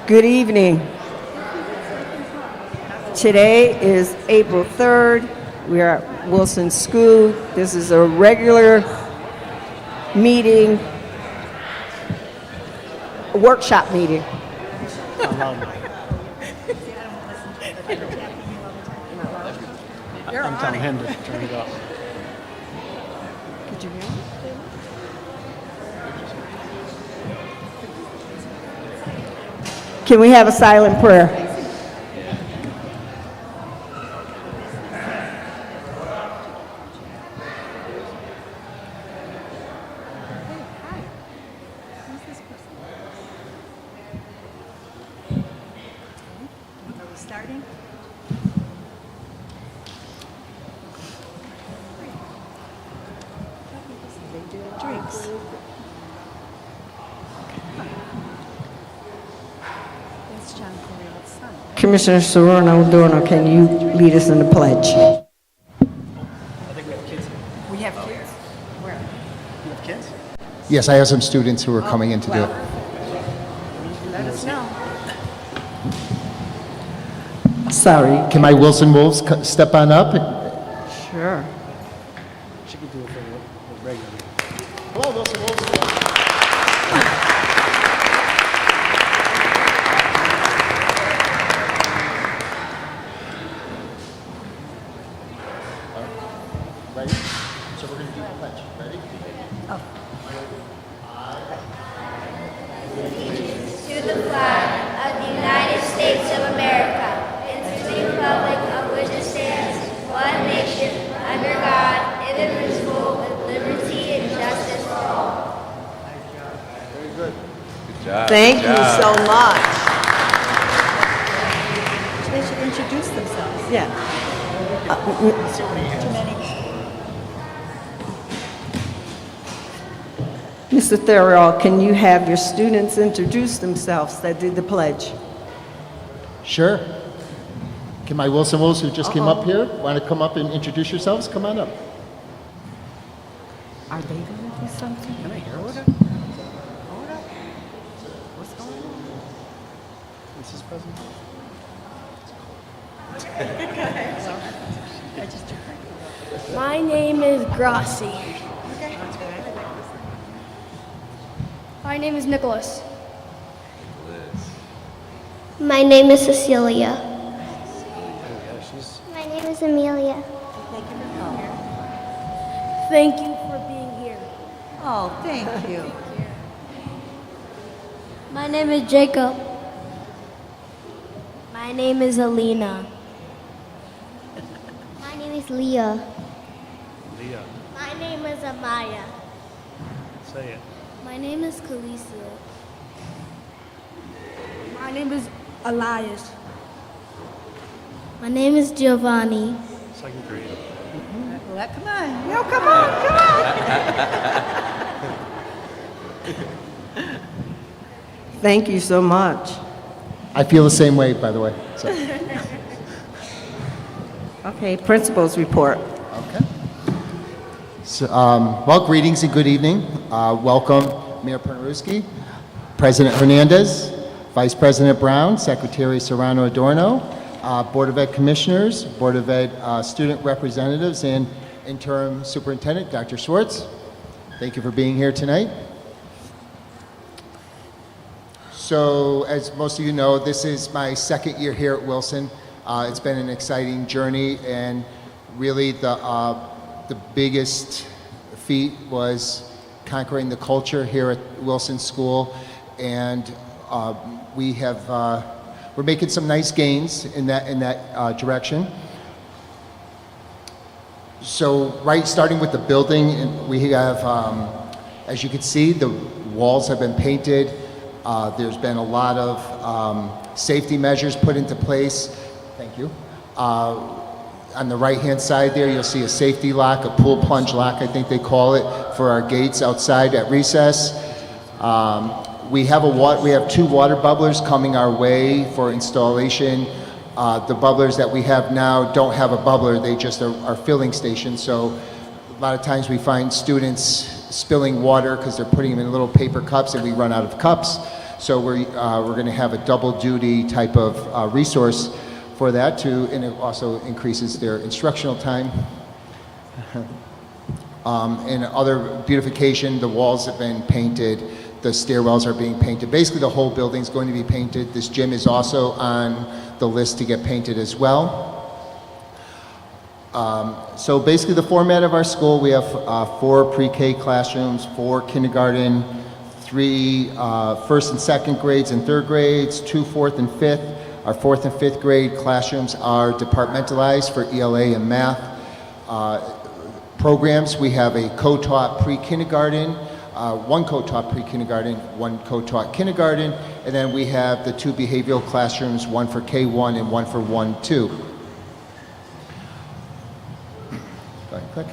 Good evening. Today is April 3rd. We are at Wilson School. This is a regular meeting, workshop meeting. I'm telling him to turn it off. Could you hear me? Can we have a silent prayer? Starting? Drinks. That's John Corral's son. Commissioner Serrano-Adorno, can you lead us in the pledge? I think we have kids. We have kids. Where? You have kids? Yes, I have some students who are coming in to do it. Let us know. Sorry. Can my Wilson Wolves step on up? Sure. She could do it for the regular. Hello, Wilson Wolves. Ready? So we're going to do the pledge. Ready? To the flag of the United States of America and to the republic of which it stands, one nation, under God, indivisible, with liberty and justice for all. Very good. Thank you so much. They should introduce themselves. Yeah. Too many. Mr. Theriault, can you have your students introduce themselves that did the pledge? Sure. Can my Wilson Wolves who just came up here want to come up and introduce yourselves? Come on up. Are they going to do something? Can I hear us? What's going on? This is present. My name is Grassi. My name is Nicholas. My name is Cecilia. Yeah, she's. My name is Amelia. Thank you for being here. Oh, thank you. My name is Jacob. My name is Alina. My name is Leah. Leah. My name is Amaya. Say it. My name is Khaleesi. My name is Elias. My name is Giovanni. Second grade. Well, come on. No, come on. Thank you so much. I feel the same way, by the way. So, Okay, principal's report. okay. So, well, greetings and good evening. Welcome, Mayor Pernaruski, President Hernandez, Vice President Brown, Secretary Serrano-Adorno, Board of Ed Commissioners, Board of Ed Student Representatives, and Interim Superintendent, Dr. Schwartz. Thank you for being here tonight. So, as most of you know, this is my second year here at Wilson. It's been an exciting journey, and really the biggest feat was conquering the culture here at Wilson School, and we're making some nice gains in that direction. So, starting with the building, we have, as you can see, the walls have been painted. There's been a lot of safety measures put into place. Thank you. On the right-hand side there, you'll see a safety lock, a pool plunge lock, I think they call it, for our gates outside at recess. We have 2 water bubblers coming our way for installation. The bubblers that we have now don't have a bubbler, they just are filling stations. So a lot of times we find students spilling water because they're putting them in little paper cups and we run out of cups. So we're going to have a double duty type of resource for that too, and it also increases their instructional time. And other beautification, the walls have been painted, the stairwells are being painted. Basically, the whole building's going to be painted. This gym is also on the list to get painted as well. So basically, the format of our school, we have 4 pre-K classrooms, 4 kindergarten, 3 first and second grades and third grades, 2 fourth and fifth. Our 4th and 5th grade classrooms are departmentalized for ELA and math programs. We have a co-taught pre-kindergarten, 1 co-taught pre-kindergarten, 1 co-taught kindergarten, and then we have the 2 behavioral classrooms, 1 for K1 and 1 for 1-2. Go ahead, click.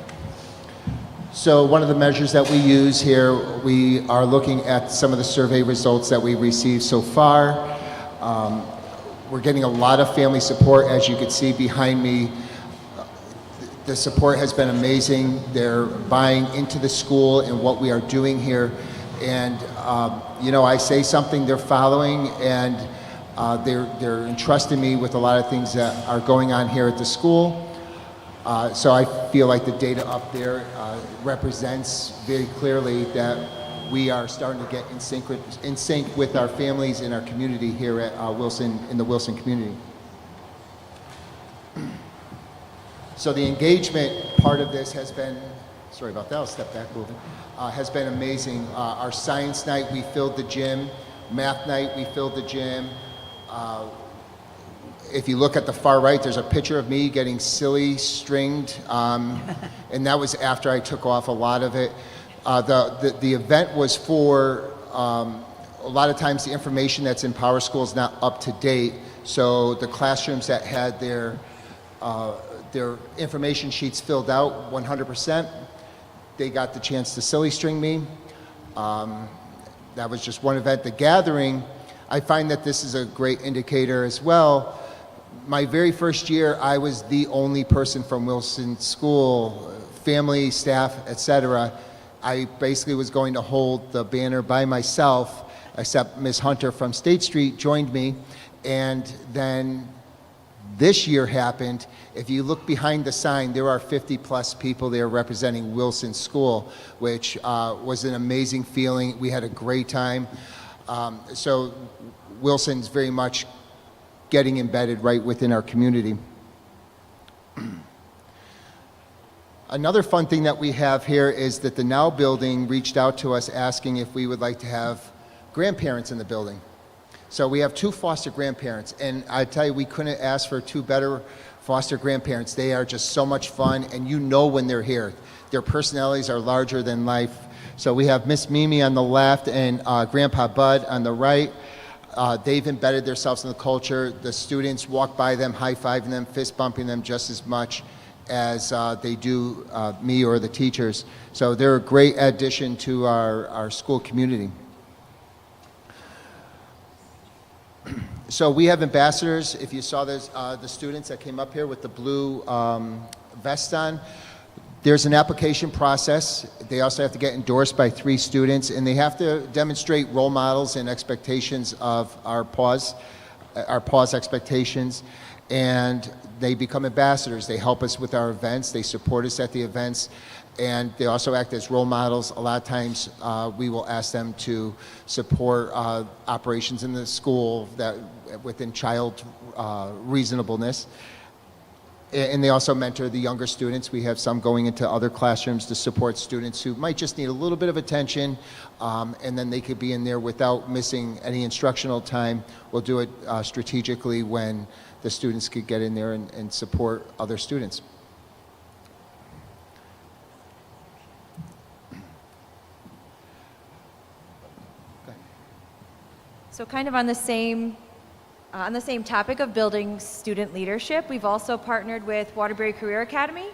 So one of the measures that we use here, we are looking at some of the survey results that we received so far. We're getting a lot of family support, as you can see behind me. The support has been amazing. They're buying into the school and what we are doing here. And, you know, I say something, they're following, and they're entrusting me with a lot of things that are going on here at the school. So I feel like the data up there represents very clearly that we are starting to get in sync with our families and our community here at Wilson, in the Wilson community. So the engagement part of this has been, sorry about that, I'll step back a little bit, has been amazing. Our science night, we filled the gym. Math night, we filled the gym. If you look at the far right, there's a picture of me getting silly stringed, and that was after I took off a lot of it. The event was for, a lot of times the information that's in Power School is not up to date, so the classrooms that had their information sheets filled out 100%, they got the chance to silly string me. That was just one event. The gathering, I find that this is a great indicator as well. My very first year, I was the only person from Wilson School, family, staff, etc. I basically was going to hold the banner by myself, except Ms. Hunter from State Street joined me, and then this year happened. If you look behind the sign, there are 50 plus people there representing Wilson School, which was an amazing feeling. We had a great time. So Wilson's very much getting embedded right within our community. Another fun thing that we have here is that the Now building reached out to us asking if we would like to have grandparents in the building. So we have 2 foster grandparents, and I tell you, we couldn't ask for 2 better foster grandparents. They are just so much fun, and you know when they're here. Their personalities are larger than life. So we have Miss Mimi on the left and Grandpa Bud on the right. They've embedded themselves in the culture. The students walk by them, high-fiving them, fist-bumping them just as much as they do me or the teachers. So they're a great addition to our school community. So we have ambassadors. If you saw this, the students that came up here with the blue vest on, there's an application process. They also have to get endorsed by 3 students, and they have to demonstrate role models and expectations of our PAWS expectations, and they become ambassadors. They help us with our events. They support us at the events, and they also act as role models. A lot of times we will ask them to support operations in the school that within child reasonableness. And they also mentor the younger students. We have some going into other classrooms to support students who might just need a little bit of attention, and then they could be in there without missing any instructional time. We'll do it strategically when the students could get in there and support other students. So kind of on the same topic of building student leadership, we've also partnered with Waterbury Career Academy.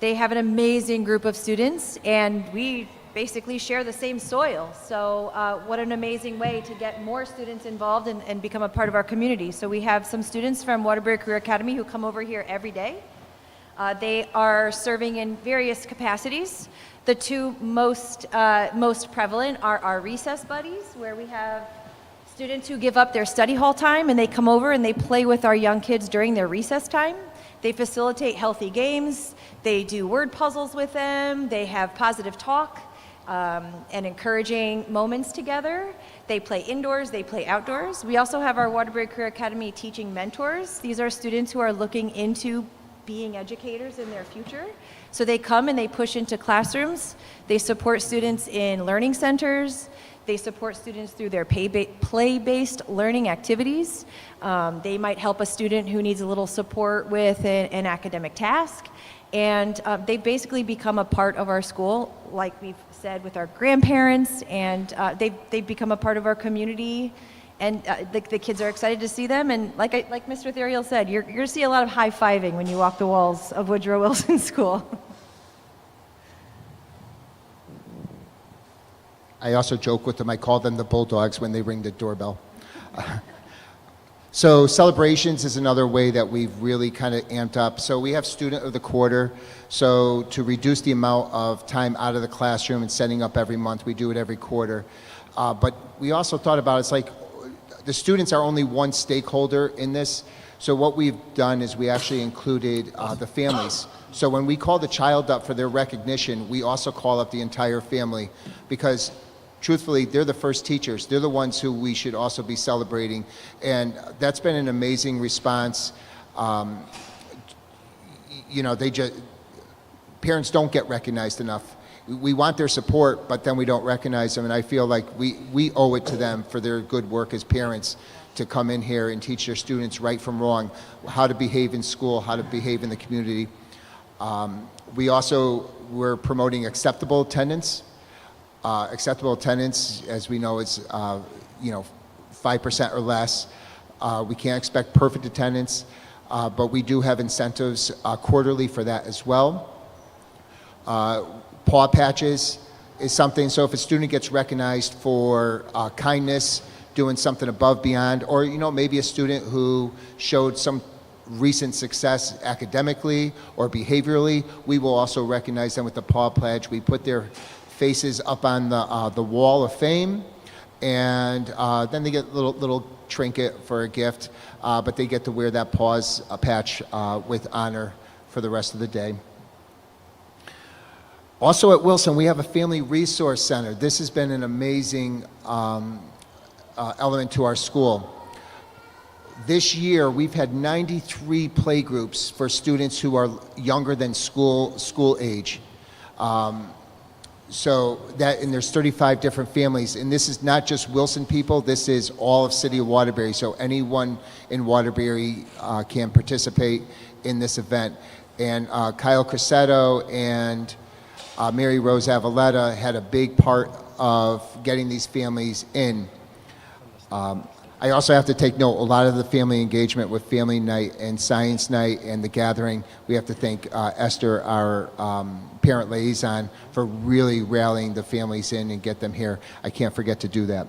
They have an amazing group of students, and we basically share the same soil. So what an amazing way to get more students involved and become a part of our community. So we have some students from Waterbury Career Academy who come over here every day. They are serving in various capacities. The 2 most prevalent are our recess buddies, where we have students who give up their study hall time and they come over and they play with our young kids during their recess time. They facilitate healthy games. They do word puzzles with them. They have positive talk and encouraging moments together. They play indoors. They play outdoors. We also have our Waterbury Career Academy teaching mentors. These are students who are looking into being educators in their future. So they come and they push into classrooms. They support students in learning centers. They support students through their play-based learning activities. They might help a student who needs a little support with an academic task. And they basically become a part of our school, like we've said, with our grandparents, and they've become a part of our community. And the kids are excited to see them. And like Mr. Theriel said, you're going to see a lot of high-fiving when you walk the walls of Woodrow Wilson School. I also joke with them, I call them the Bulldogs when they ring the doorbell. So celebrations is another way that we've really kind of amped up. So we have student of the quarter. So to reduce the amount of time out of the classroom and setting up every month, we do it every quarter. But we also thought about it's like the students are only one stakeholder in this. So what we've done is we actually included the families. So when we call the child up for their recognition, we also call up the entire family because truthfully, they're the first teachers. They're the ones who we should also be celebrating. And that's been an amazing response. You know, parents don't get recognized enough. We want their support, but then we don't recognize them. And I feel like we owe it to them for their good work as parents to come in here and teach their students right from wrong, how to behave in school, how to behave in the community. We're promoting acceptable attendance. Acceptable attendance, as we know, is 5% or less. We can't expect perfect attendance, but we do have incentives quarterly for that as well. Paw patches is something, so if a student gets recognized for kindness, doing something above beyond, or maybe a student who showed some recent success academically or behaviorally, we will also recognize them with the paw pledge. We put their faces up on the wall of fame, and then they get a little trinket for a gift, but they get to wear that paws patch with honor for the rest of the day. Also at Wilson, we have a family resource center. This has been an amazing element to our school. This year, we've had 93 playgroups for students who are younger than school age. And there's 35 different families, and this is not just Wilson people, this is all of City of Waterbury, so anyone in Waterbury can participate in this event. And Kyle Cressetto and Mary Rose Avaletta had a big part of getting these families in. I also have to take note, a lot of the family engagement with Family Night and Science Night and the gathering, we have to thank Esther, our parent liaison, for really rallying the families in and get them here. I can't forget to do that.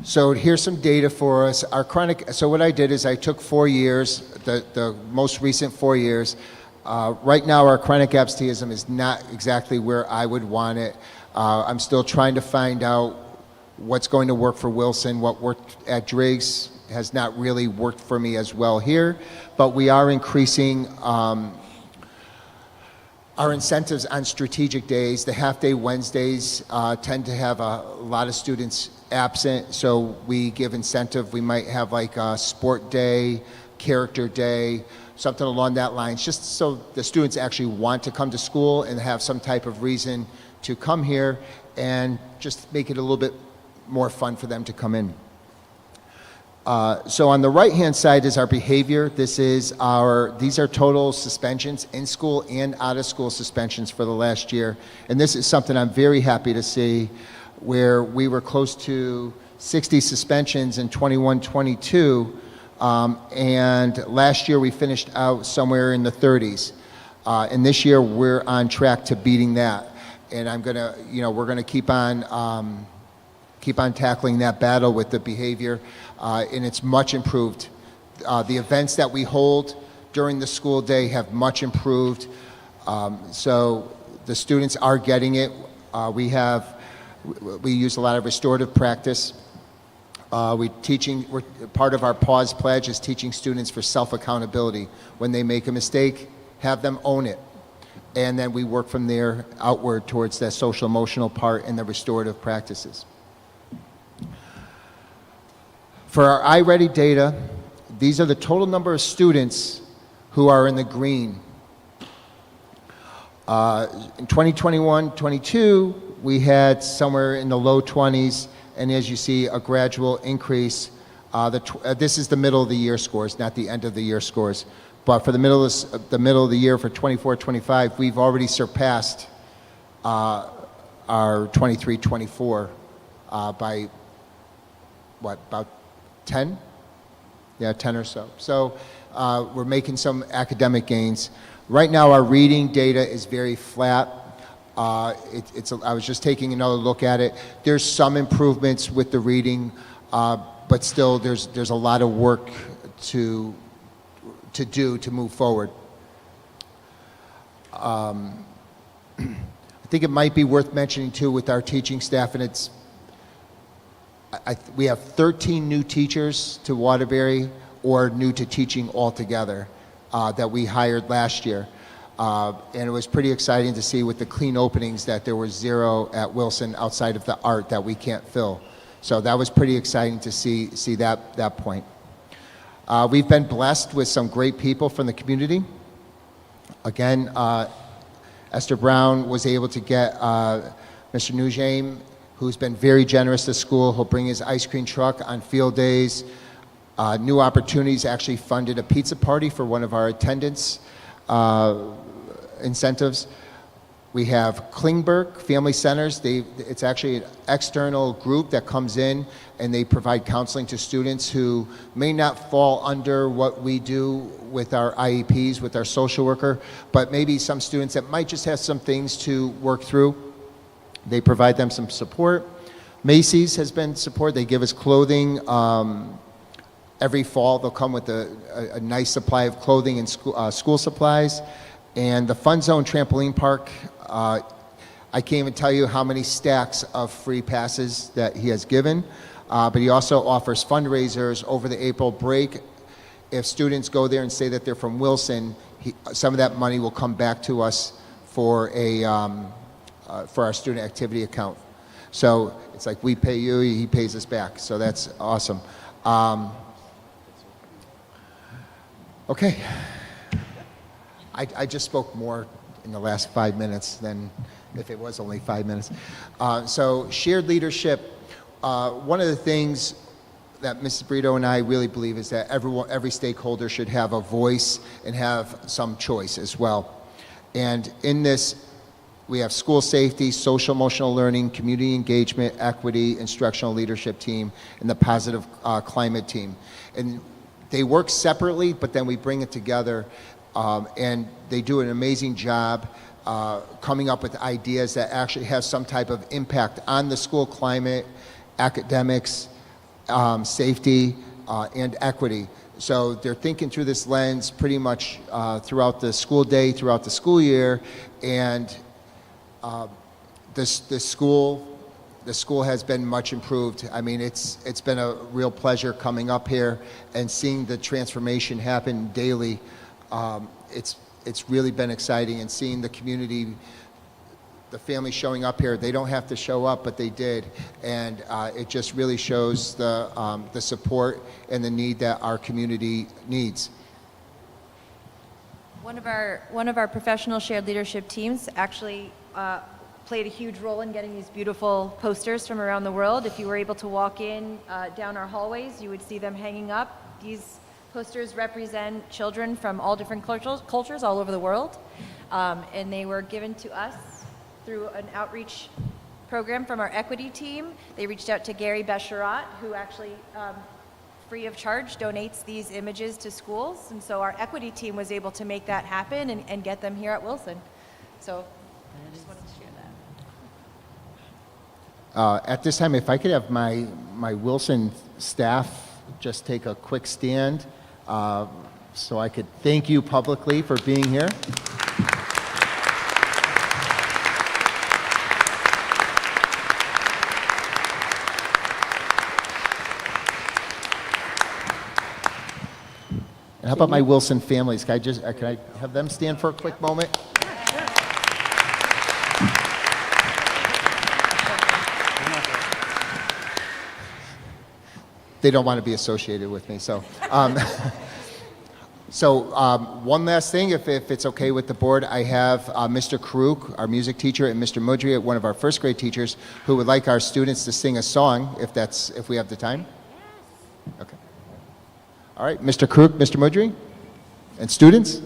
So here's some data for us. So what I did is I took 4 years, the most recent 4 years. Right now our chronic absenteeism is not exactly where I would want it. I'm still trying to find out what's going to work for Wilson. What worked at Driggs has not really worked for me as well here, but we are increasing our incentives on strategic days. The half-day Wednesdays tend to have a lot of students absent, so we give incentive. We might have like a sport day, character day, something along that line, just so the students actually want to come to school and have some type of reason to come here, and just make it a little bit more fun for them to come in. So on the right-hand side is our behavior. These are total suspensions, in-school and out-of-school suspensions for the last year. And this is something I'm very happy to see, where we were close to 60 suspensions in 21-22, and last year we finished out somewhere in the 30s. And this year we're on track to beating that. And we're gonna keep on tackling that battle with the behavior, and it's much improved. The events that we hold during the school day have much improved, so the students are getting it. We have We use a lot of restorative practice. Part of our Pause Pledge is teaching students for self-accountability. When they make a mistake, have them own it. And then we work from there outward towards that social emotional part and the restorative practices. For our iReady data, these are the total number of students who are in the green. In 2021-22, we had somewhere in the low 20s, and as you see, a gradual increase. This is the middle of the year scores, not the end of the year scores. But for the middle of the year for 24-25, we've already surpassed our 23-24 by what, about 10? Yeah, 10 or so. So we're making some academic gains. Right now, our reading data is very flat. I was just taking another look at it. There's some improvements with the reading, but still there's a lot of work to do to move forward. I think it might be worth mentioning too with our teaching staff, and we have 13 new teachers to Waterbury or new to teaching altogether that we hired last year. And it was pretty exciting to see with the clean openings that there were 0 at Wilson outside of the art that we can't fill. So that was pretty exciting to see that point. We've been blessed with some great people from the community. Again, Esther Brown was able to get Mr. Nugent, who's been very generous to school. He'll bring his ice cream truck on field days. New Opportunities actually funded a pizza party for one of our attendance incentives. We have Klingberg Family Centers. It's actually an external group that comes in and they provide counseling to students who may not fall under what we do with our IEPs, with our social worker, but maybe some students that might just have some things to work through. They provide them some support. Macy's has been support. They give us clothing. Every fall they'll come with a nice supply of clothing and school supplies. And the Fun Zone Trampoline Park, I can't even tell you how many stacks of free passes that he has given, but he also offers fundraisers over the April break. If students go there and say that they're from Wilson, some of that money will come back to us for our student activity account. So it's like we pay you, he pays us back. So that's awesome. Okay. I just spoke more in the last 5 minutes than if it was only 5 minutes. So shared leadership, one of the things that Mrs. Brito and I really believe is that every stakeholder should have a voice and have some choice as well. And in this, we have school safety, social emotional learning, community engagement, equity, instructional leadership team, and the positive climate team. And they work separately, but then we bring it together. And they do an amazing job coming up with ideas that actually have some type of impact on the school climate, academics, safety, and equity. So they're thinking through this lens pretty much throughout the school day, throughout the school year, and the school has been much improved. I mean, it's been a real pleasure coming up here and seeing the transformation happen daily. It's really been exciting, and seeing the community, the families showing up here. They don't have to show up, but they did, and it just really shows the support and the need that our community needs. One of our professional shared leadership teams actually played a huge role in getting these beautiful posters from around the world. If you were able to walk in down our hallways, you would see them hanging up. These posters represent children from all different cultures all over the world, and they were given to us through an outreach program from our equity team. They reached out to Gary Besharat, who actually free of charge donates these images to schools, and so our equity team was able to make that happen and get them here at Wilson. So I just wanted to share that. At this time, if I could have my Wilson staff just take a quick stand so I could thank you publicly for being here. How about my Wilson families? Can I have them stand for a quick moment? They don't want to be associated with me, so. One last thing, if it's okay with the board, I have Mr. Karuk, our music teacher, and Mr. Mudri, one of our first grade teachers, who would like our students to sing a song, if we have the time. Yes. Okay. All right, Mr. Karuk, Mr. Mudri, and students.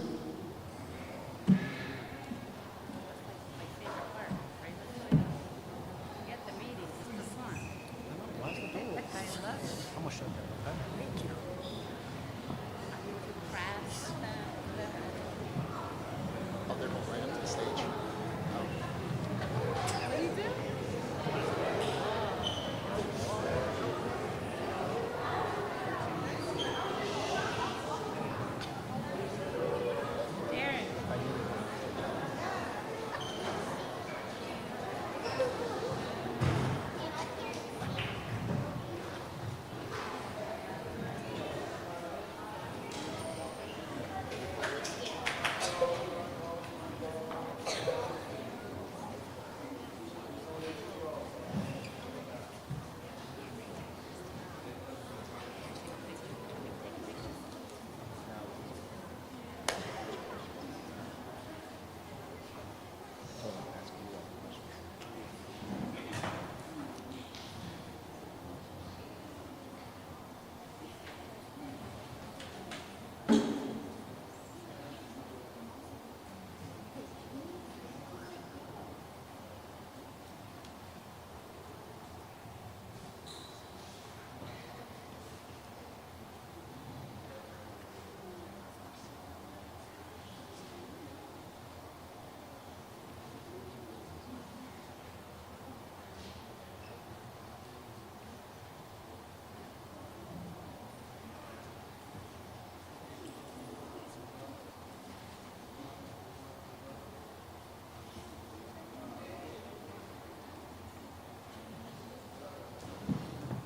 Almost shut down. Thank you. Oh, they're going right up to the stage.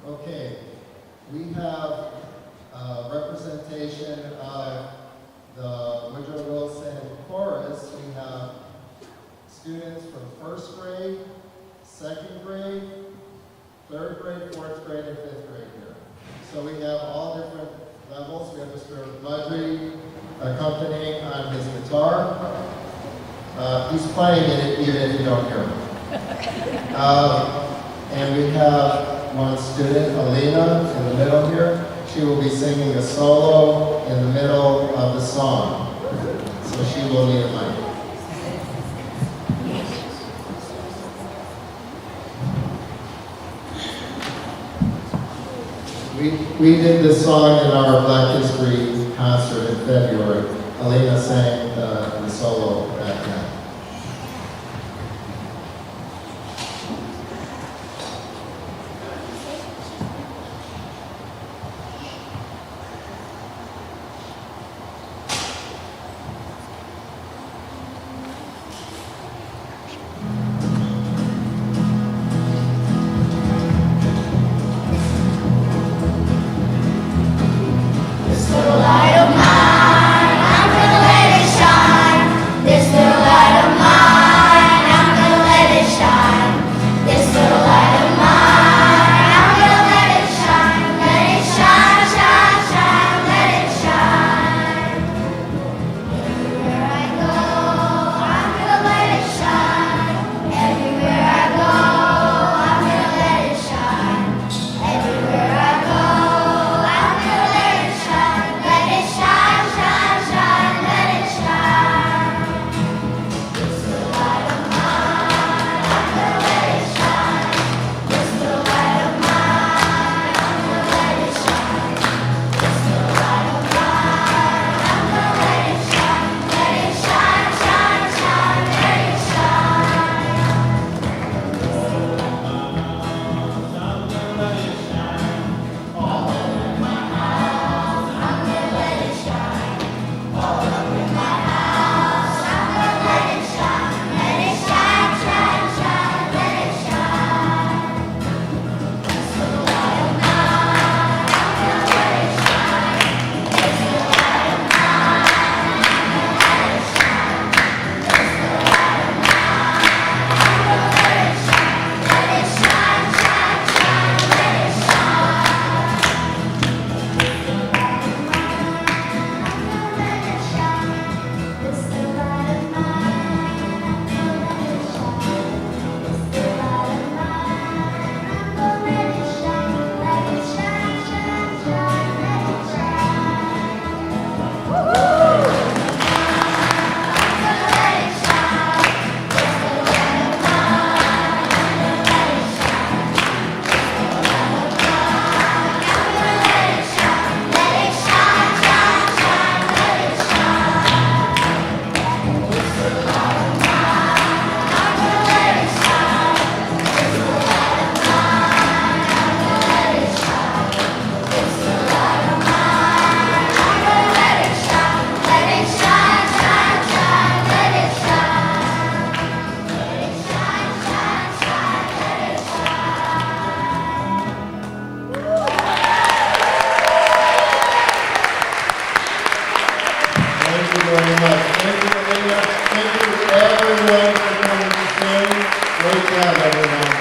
Okay, we have a representation of the Woodrow Wilson chorus. We have students from first grade, second grade, third grade, fourth grade, and fifth grade here. So we have all different levels. We have Mr. Mudry accompanying on his guitar. He's playing it even if you don't hear him. And we have one student, Alina, in the middle here. She will be singing a solo in the middle of the song. So she will need a mic. We did this song in our Black History concert in February. Alina sang the solo back then. This little light of mine, I'm gonna let it shine. This Great job, everyone.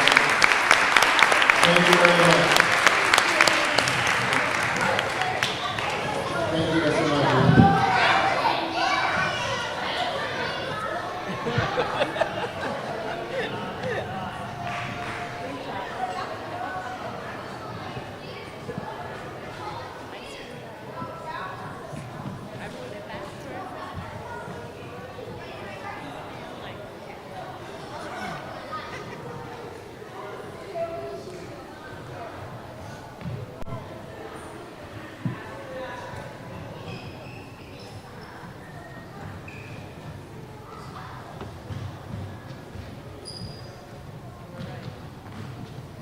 Thank you very much. Thank you guys so much.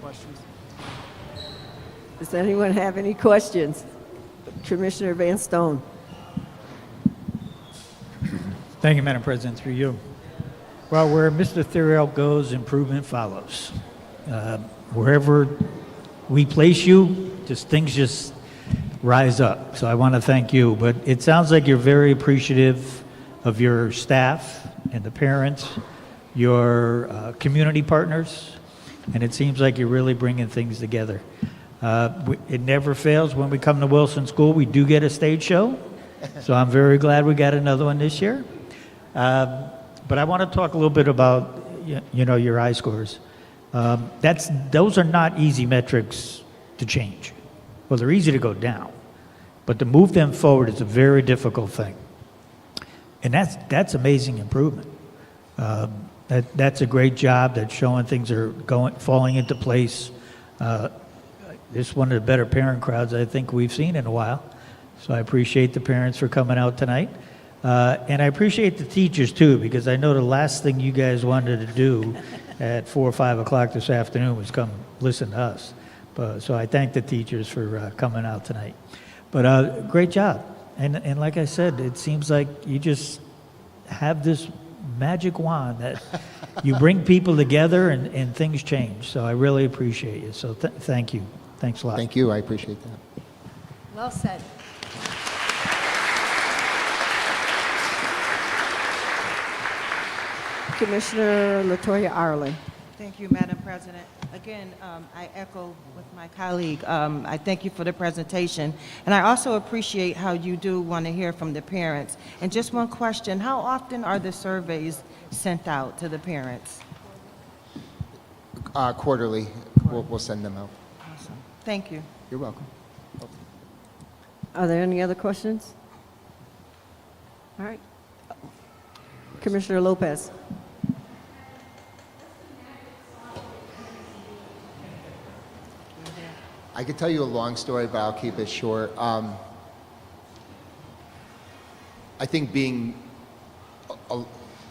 Questions? Does anyone have any questions? Commissioner Van Stone. Thank you, Madam President, through you. Well, where Mr. Theriault goes, improvement follows. Wherever we place you, things just rise up. So I want to thank you. But it sounds like you're very appreciative of your staff and the parents, your community partners, and it seems like you're really bringing things together. It never fails when we come to Wilson School. We do get a stage show, so I'm very glad we got another one this year. But I want to talk a little bit about your I scores. Those are not easy metrics to change. Well, they're easy to go down, but to move them forward is a very difficult thing, and that's amazing improvement. That's a great job. That's showing things are falling into place. This is one of the better parent crowds I think we've seen in a while. So I appreciate the parents for coming out tonight. And I appreciate the teachers too, because I know the last thing you guys wanted to do at 4 or 5 o'clock this afternoon was come listen to us. So I thank the teachers for coming out tonight. But great job. And like I said, it seems like you just have this magic wand that you bring people together and things change. So I really appreciate you. So thank you. Thanks a lot. Thank you. I appreciate that. Well said. Commissioner Latoya Arlen. Thank you, Madam President. Again, I echo with my colleague. I thank you for the presentation. And I also appreciate how you do want to hear from the parents. And just one question, how often are the surveys sent out to the parents? Quarterly, we'll send them out. Awesome. Thank you. You're welcome. Are there any other questions? All right. Commissioner Lopez. I could tell you a long story, but I'll keep it short. I think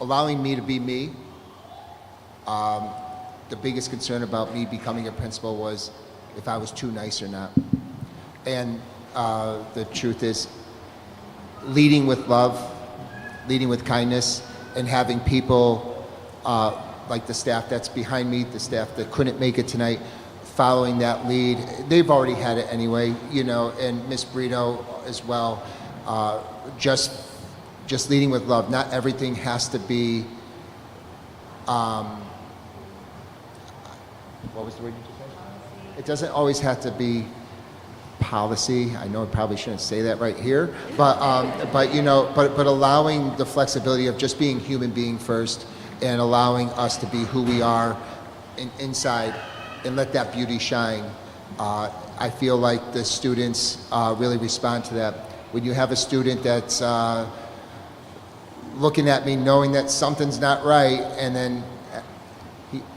allowing me to be me, the biggest concern about me becoming a principal was if I was too nice or not. And the truth is, leading with love, leading with kindness, and having people like the staff that's behind me, the staff that couldn't make it tonight, following that lead. They've already had it anyway, and Miss Brito as well. Just leading with love. Not everything has to be, what was the word you just said? It doesn't always have to be policy. I know I probably shouldn't say that right here, but allowing the flexibility of just being human being first and allowing us to be who we are inside and let that beauty shine. I feel like the students really respond to that. When you have a student that's looking at me knowing that something's not right, and then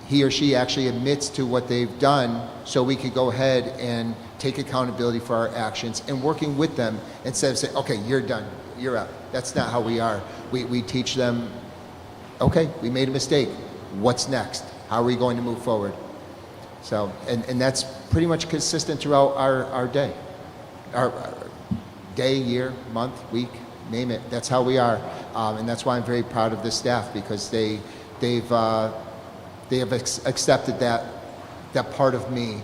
he or she actually admits to what they've done, so we could go ahead and take accountability for our actions and working with them instead of saying, okay, you're done, you're out. That's not how we are. We teach them, okay, we made a mistake. What's next? How are we going to move forward? So, and that's pretty much consistent throughout our day. Our day, year, month, week, name it. That's how we are. And that's why I'm very proud of this staff, because they have accepted that part of me,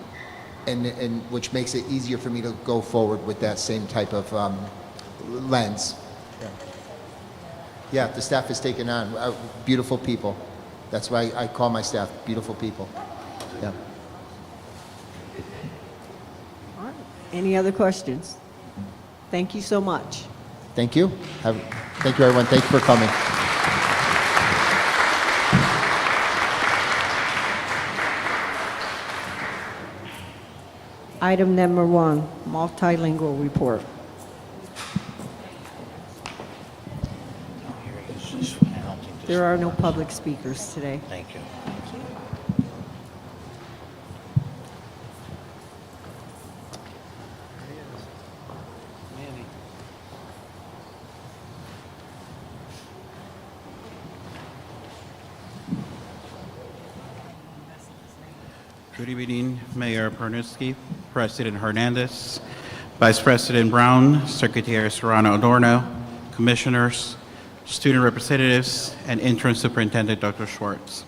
and which makes it easier for me to go forward with that same type of lens. Yeah, the staff has taken on beautiful people. That's why I call my staff beautiful people. Yeah. All right. Any other questions? Thank you so much. Thank you. Thank you, everyone. Thank you for coming. Item number 1, multilingual report. There are no public speakers today. Thank you. Mandy. Good evening, Mayor Pernutsky, President Hernandez, Vice President Brown, Secretary Serrano Adorno, Commissioners, student representatives, and Interim Superintendent Dr. Schwartz.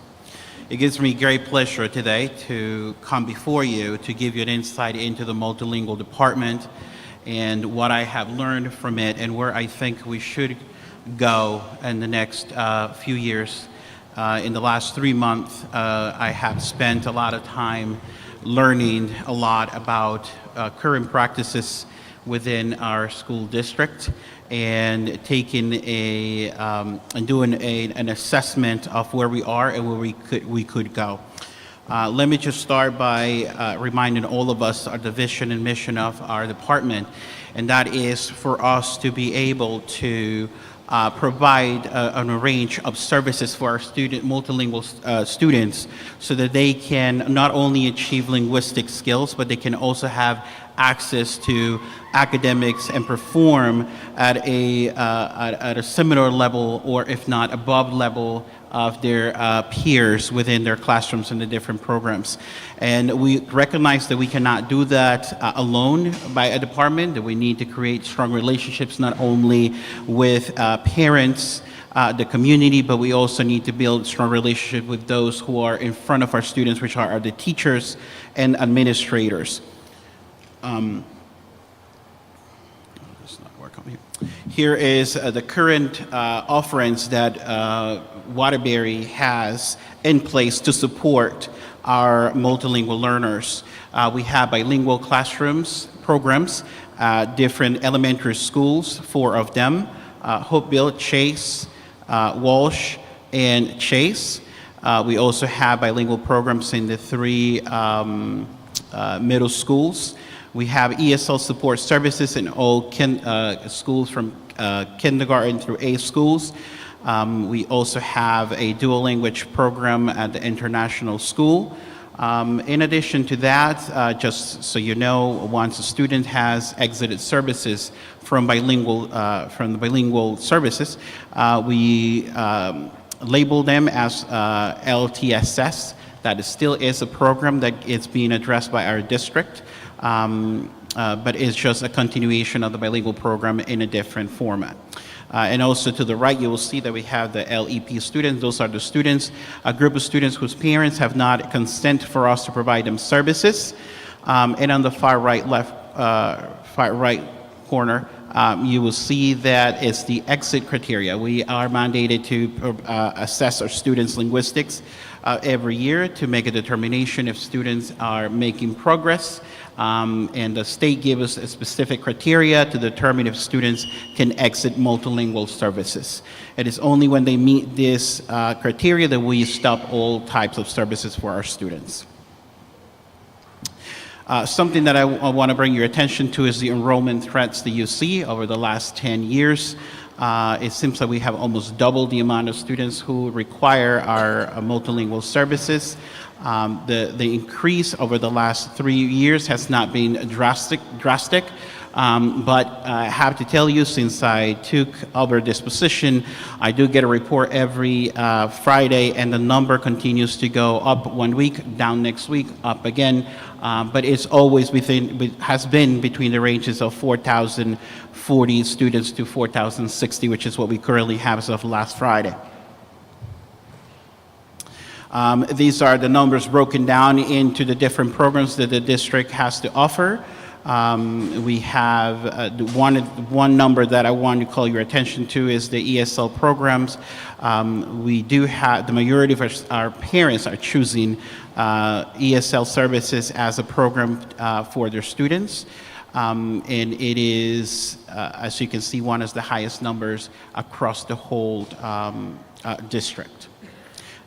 It gives me great pleasure today to come before you to give you an insight into the multilingual department and what I have learned from it and where I think we should go in the next few years. In the last 3 months, I have spent a lot of time learning a lot about current practices within our school district and taking and doing an assessment of where we are and where we could go. Let me just start by reminding all of us the vision and mission of our department, and that is for us to be able to provide a range of services for our multilingual students so that they can not only achieve linguistic skills, but they can also have access to academics and perform at a similar level, or if not above level, of their peers within their classrooms and the different programs. And we recognize that we cannot do that alone by a department, that we need to create strong relationships not only with parents, the community, but we also need to build strong relationships with those who are in front of our students, which are the teachers and administrators. Does not work on here. Here is the current offerings that Waterbury has in place to support our multilingual learners. We have bilingual classrooms, programs, different elementary schools, 4 of them, Hopeville, Chase, Walsh, and Chase. We also have bilingual programs in the 3 middle schools. We have ESL support services in all schools from kindergarten through 8th schools. We also have a dual language program at the international school. In addition to that, just so you know, once a student has exited services from the bilingual services, we label them as LTSS. That still is a program that is being addressed by our district, but it's just a continuation of the bilingual program in a different format. And also to the right, you will see that we have the LEP students. Those are the students, a group of students whose parents have not consent for us to provide them services. And on the far right corner, you will see that it's the exit criteria. We are mandated to assess our students' linguistics every year to make a determination if students are making progress. And the state gives us a specific criteria to determine if students can exit multilingual services. It is only when they meet this criteria that we stop all types of services for our students. Something that I want to bring your attention to is the enrollment threats that you see over the last 10 years. It seems that we have almost doubled the amount of students who require our multilingual services. The increase over the last 3 years has not been drastic, but I have to tell you, since I took over this position, I do get a report every Friday, and the number continues to go up 1 week, down next week, up again. But it's always has been between the ranges of 4,040 students to 4,060, which is what we currently have as of last Friday. These are the numbers broken down into the different programs that the district has to offer. We have one number that I want to call your attention to is the ESL programs. We do have, the majority of our parents are choosing ESL services as a program for their students. And it is, as you can see, one of the highest numbers across the whole district.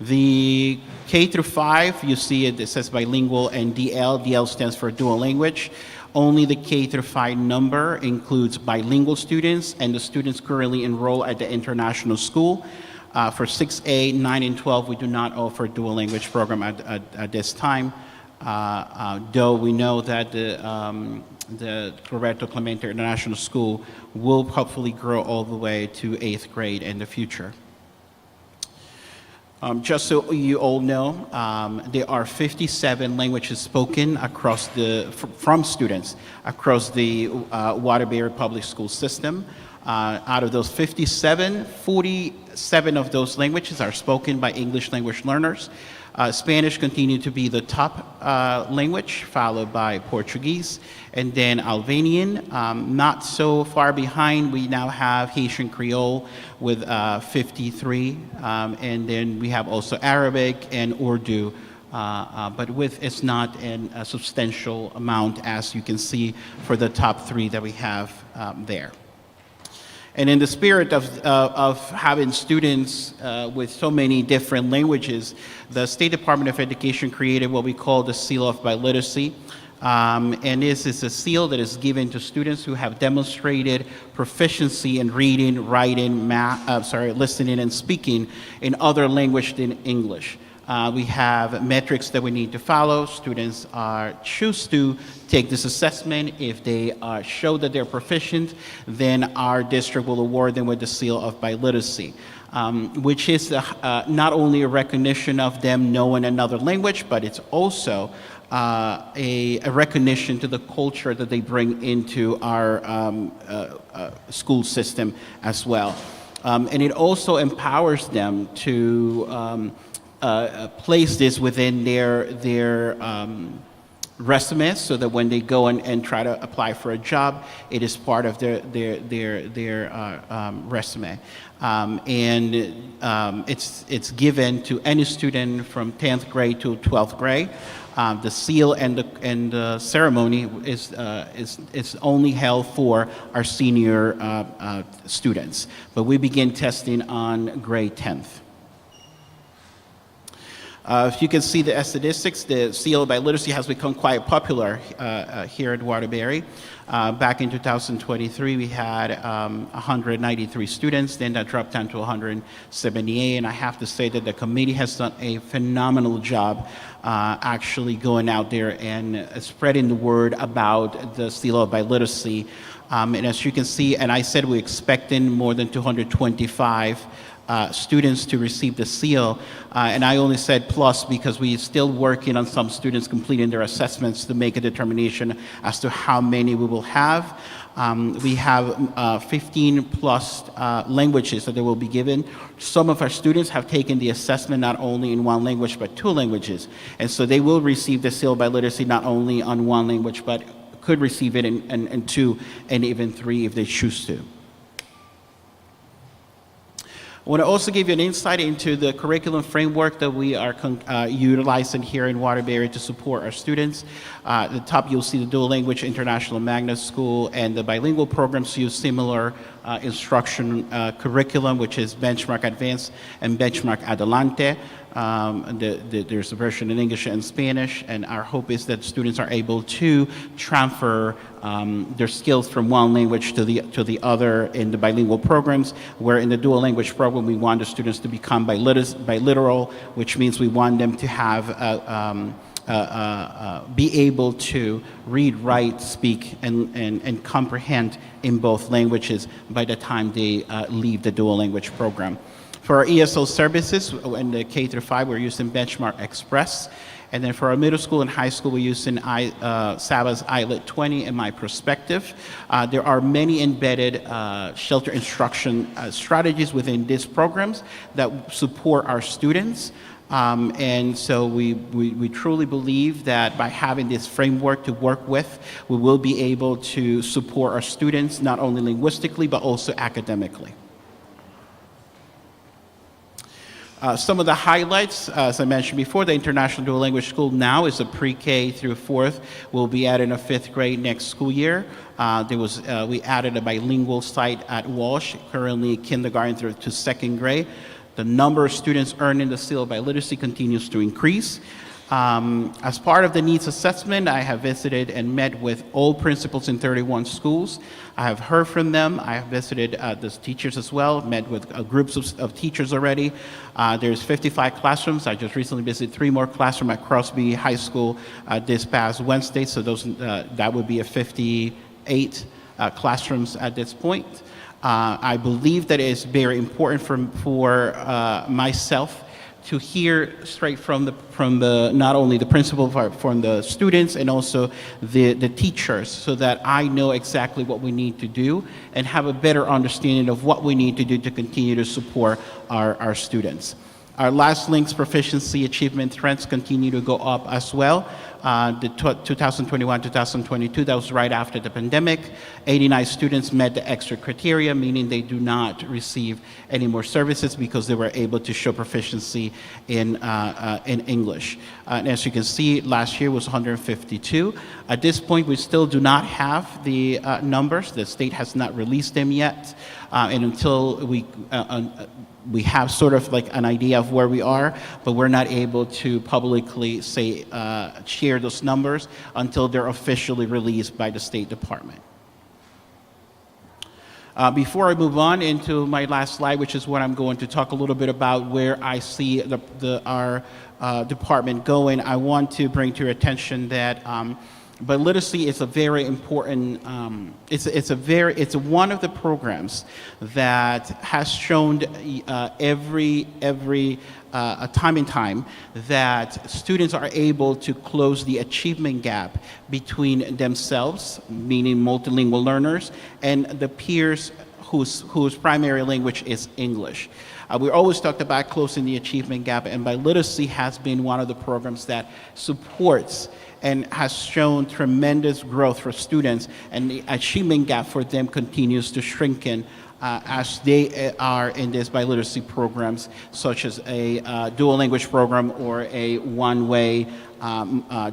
The K through 5, you see it says bilingual and DL. DL stands for dual language. Only the K through 5 number includes bilingual students and the students currently enroll at the international school. For 6A, 9, and 12, we do not offer dual language program at this time, though we know that the Roberto Clemente International School will hopefully grow all the way to 8th grade in the future. Just so you all know, there are 57 languages spoken across from students across the Waterbury Public School system. Out of those 57, 47 of those languages are spoken by English language learners. Spanish continued to be the top language, followed by Portuguese, and then Albanian. Not so far behind, we now have Haitian Creole with 53, and then we have also Arabic and Urdu, but it's not a substantial amount, as you can see for the top 3 that we have there. And in the spirit of having students with so many different languages, the State Department of Education created what we call the Seal of Biliteracy. And this is a seal that is given to students who have demonstrated proficiency in reading, writing, listening, and speaking in other language than English. We have metrics that we need to follow. Students choose to take this assessment. If they show that they're proficient, then our district will award them with the Seal of Biliteracy, which is not only a recognition of them knowing another language, but it's also a recognition to the culture that they bring into our school system as well. And it also empowers them to place this within their resumes, so that when they go and try to apply for a job, it is part of their resume. It's given to any student from 10th grade to 12th grade. The seal and the ceremony is only held for our senior students, but we begin testing on grade 10th. If you can see the statistics, the Seal of Biliteracy has become quite popular here at Waterbury. Back in 2023, we had 193 students, then that dropped down to 178, and I have to say that the committee has done a phenomenal job actually going out there and spreading the word about the Seal of Biliteracy. And as you can see, and I said we're expecting more than 225 students to receive the seal, and I only said plus because we're still working on some students completing their assessments to make a determination as to how many we will have. We have 15 plus languages that they will be given. Some of our students have taken the assessment not only in one language but 2 languages, and so they will receive the Seal of Biliteracy not only on 1 language but could receive it in 2 and even 3 if they choose to. I want to also give you an insight into the curriculum framework that we are utilizing here in Waterbury to support our students. At the top, you'll see the dual language international magnet school, and the bilingual programs use similar instruction curriculum, which is Benchmark Advanced and Benchmark Adelante. There's a version in English and Spanish, and our hope is that students are able to transfer their skills from one language to the other in the bilingual programs, where in the dual language program we want the students to become biliteral, which means we want them to have be able to read, write, speak, and comprehend in both languages by the time they leave the dual language program. For our ESL services, in the K through 5, we're using Benchmark Express. And then for our middle school and high school, we're using SABA's ILET 20 and My Perspective. There are many embedded shelter instruction strategies within these programs that support our students. And so we truly believe that by having this framework to work with, we will be able to support our students, not only linguistically, but also academically. Some of the highlights, as I mentioned before, the International Dual Language School now is a pre-K through 4th. We'll be adding a 5th grade next school year. We added a bilingual site at Walsh, currently kindergarten through to 2nd grade. The number of students earning the seal of biliteracy continues to increase. As part of the needs assessment, I have visited and met with all principals in 31 schools. I have heard from them. I have visited the teachers as well, met with groups of teachers already. There's 55 classrooms. I just recently visited 3 more classrooms at Crosby High School this past Wednesday, so that would be a 58 classrooms at this point. I believe that it is very important for myself to hear straight from the not only the principal, but from the students and also the teachers, so that I know exactly what we need to do and have a better understanding of what we need to do to continue to support our students. Our last links proficiency achievement trends continue to go up as well. The 2021-2022, that was right after the pandemic. 89 students met the extra criteria, meaning they do not receive any more services because they were able to show proficiency in English. And as you can see, last year was 152. At this point, we still do not have the numbers. The state has not released them yet. And until we have sort of like an idea of where we are, but we're not able to publicly share those numbers until they're officially released by the State Department. Before I move on into my last slide, which is what I'm going to talk a little bit about where I see our department going, I want to bring to your attention that biliteracy is a very important, it's one of the programs that has shown every time and time that students are able to close the achievement gap between themselves, meaning multilingual learners, and the peers whose primary language is English. We always talked about closing the achievement gap, and biliteracy has been one of the programs that supports and has shown tremendous growth for students, and the achievement gap for them continues to shrinken as they are in these biliteracy programs, such as a dual language program or a one-way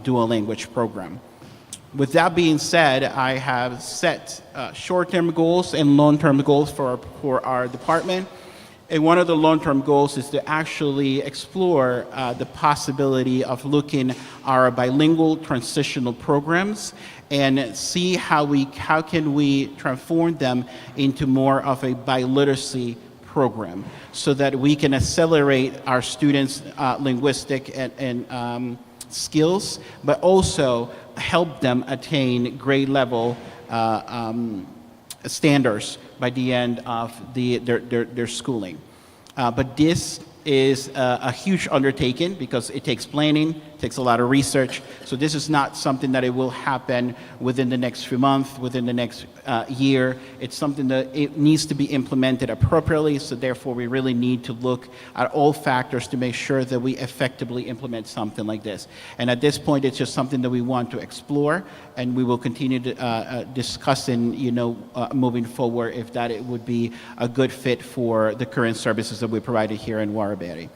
dual language program. With that being said, I have set short-term goals and long-term goals for our department. And one of the long-term goals is to actually explore the possibility of looking at our bilingual transitional programs and see how can we transform them into more of a biliteracy program, so that we can accelerate our students' linguistic and skills, but also help them attain grade level standards by the end of their schooling. But this is a huge undertaking because it takes planning, takes a lot of research. So this is not something that it will happen within the next few months, within the next year. It's something that it needs to be implemented appropriately. So therefore, we really need to look at all factors to make sure that we effectively implement something like this. And at this point, it's just something that we want to explore, and we will continue to discussing, moving forward if it would be a good fit for the current services that we provided here in Waterbury.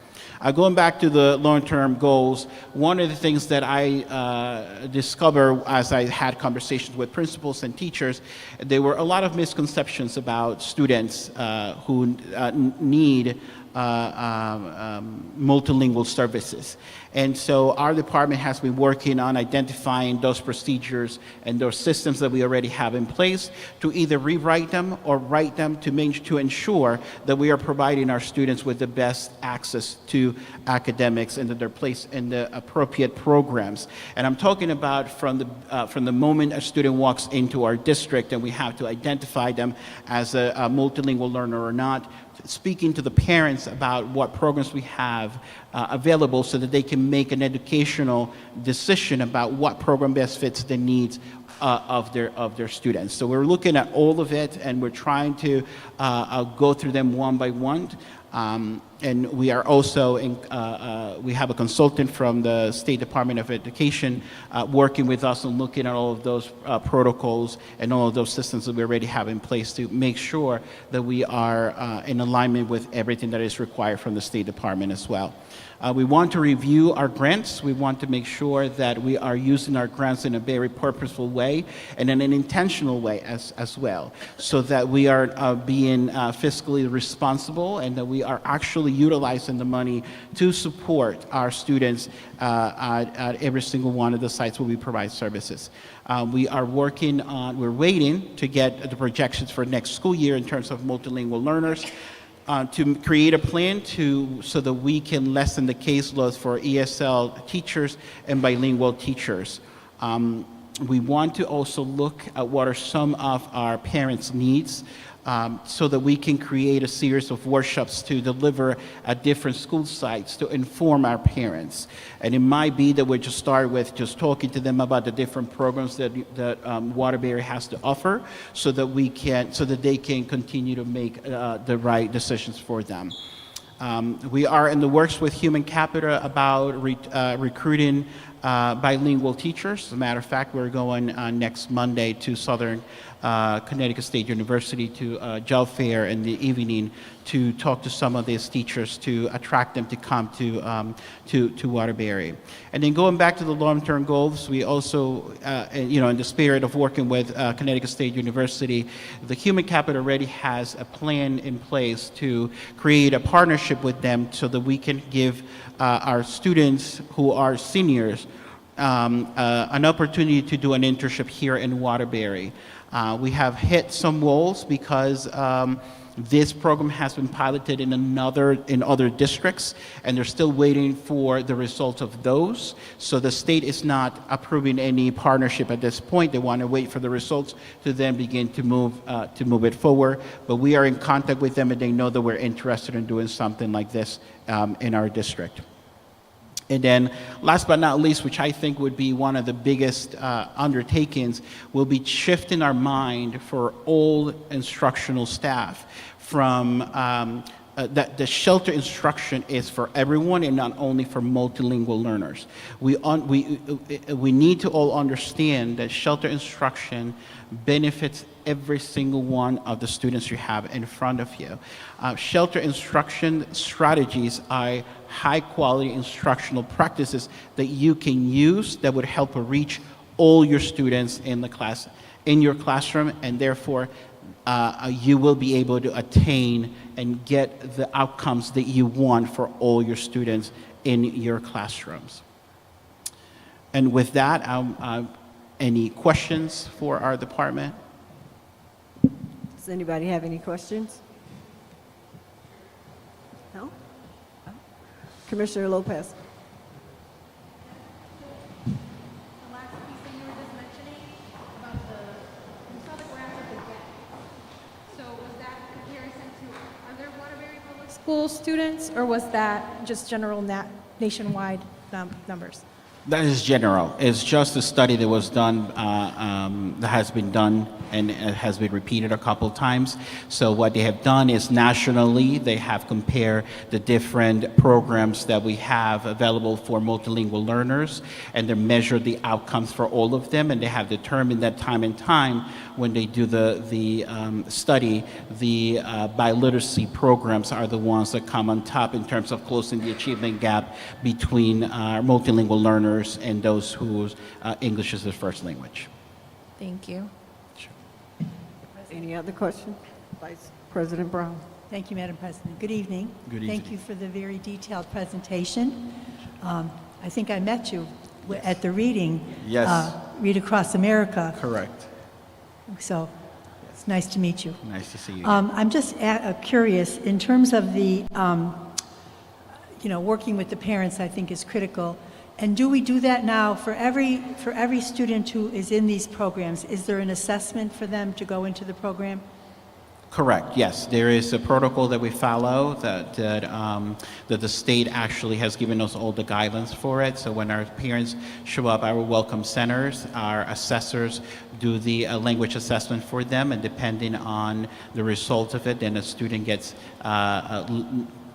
Going back to the long-term goals, one of the things that I discovered as I had conversations with principals and teachers, there were a lot of misconceptions about students who need multilingual services. And so our department has been working on identifying those procedures and those systems that we already have in place to either rewrite them or write them to ensure that we are providing our students with the best access to academics and that they're placed in the appropriate programs. And I'm talking about from the moment a student walks into our district and we have to identify them as a multilingual learner or not, speaking to the parents about what programs we have available so that they can make an educational decision about what program best fits the needs of their students. So we're looking at all of it, and we're trying to go through them one by one. And we are also we have a consultant from the State Department of Education working with us and looking at all of those protocols and all of those systems that we already have in place to make sure that we are in alignment with everything that is required from the State Department as well. We want to review our grants. We want to make sure that we are using our grants in a very purposeful way and in an intentional way as well, so that we are being fiscally responsible and that we are actually utilizing the money to support our students at every single one of the sites where we provide services. We're waiting to get the projections for next school year in terms of multilingual learners. To create a plan so that we can lessen the caseload for ESL teachers and bilingual teachers. We want to also look at what are some of our parents' needs so that we can create a series of workshops to deliver at different school sites to inform our parents. And it might be that we just start with just talking to them about the different programs that Waterbury has to offer so that they can continue to make the right decisions for them. We are in the works with Human Capital about recruiting bilingual teachers. As a matter of fact, we're going next Monday to Southern Connecticut State University to Job Fair in the evening to talk to some of these teachers to attract them to come to Waterbury. And then going back to the long-term goals, we also, in the spirit of working with Connecticut State University, the Human Capital already has a plan in place to create a partnership with them so that we can give our students who are seniors an opportunity to do an internship here in Waterbury. We have hit some walls because this program has been piloted in other districts, and they're still waiting for the results of those. So the state is not approving any partnership at this point. They want to wait for the results to then begin to move it forward. But we are in contact with them, and they know that we're interested in doing something like this in our district. And then last but not least, which I think would be one of the biggest undertakings, will be shifting our mind for all instructional staff from that the shelter instruction is for everyone and not only for multilingual learners. We need to all understand that shelter instruction benefits every single one of the students you have in front of you. Shelter instruction strategies are high-quality instructional practices that you can use that would help reach all your students in your classroom, and therefore you will be able to attain and get the outcomes that you want for all your students in your classrooms. And with that, any questions for our department? Does anybody have any questions? No? Commissioner Lopez. The last piece that you were just mentioning about you saw the graph of the gap. So was that comparison to other Waterbury Public School students, or was that just general nationwide numbers? That is general. It's just a study that was done, that has been done and it has been repeated a couple times. So what they have done is nationally, they have compared the different programs that we have available for multilingual learners, and they measured the outcomes for all of them, and they have determined that time and time when they do the study, the biliteracy programs are the ones that come on top in terms of closing the achievement gap between multilingual learners and those whose English is their first language. Thank you. Any other questions? Vice President Brown. Thank you, Madam President. Good evening. Good Thank evening. you for the very detailed presentation. I think I met you at the reading. Yes. Read Across America. Correct. So it's nice to meet you. Nice to see you. I'm just curious, in terms of the, working with the parents, I think is critical. And do we do that now for every student who is in these programs? Is there an assessment for them to go into the program? Correct, yes. There is a protocol that we follow that the state actually has given us all the guidelines for it. So when our parents show up, our welcome centers, our assessors do the language assessment for them, and depending on the result of it, then a student gets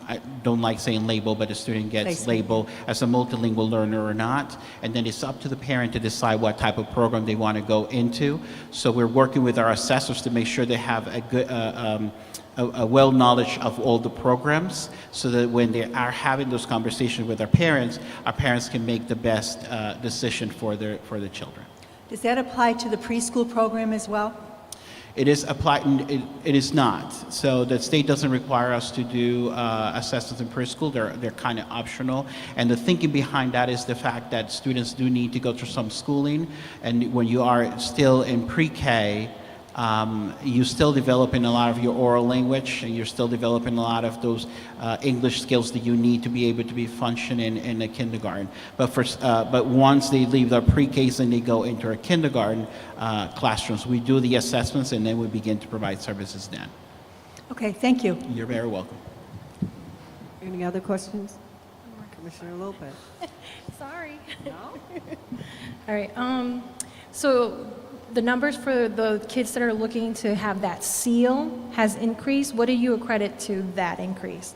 I don't like saying label, but the student gets Placement. labeled as a multilingual learner or not. And then it's up to the parent to decide what type of program they want to go into. So we're working with our assessors to make sure they have a good, a well knowledge of all the programs, so that when they are having those conversations with our parents can make the best decision for their children. Does that apply to the preschool program as well? It is applied. It is not. So the state doesn't require us to do assessments in preschool. They're kind of optional. And the thinking behind that is the fact that students do need to go through some schooling. And when you are still in pre-K, you're still developing a lot of your oral language, and you're still developing a lot of those English skills that you need to be able to be functioning in a kindergarten. But once they leave their pre-Ks and they go into our kindergarten classrooms, we do the assessments, and then we begin to provide services then. Okay, thank you. You're very welcome. Any other questions? Commissioner Lopez. Sorry. All right, so the numbers for the kids that are looking to have that seal has increased. What do you accredit to that increase?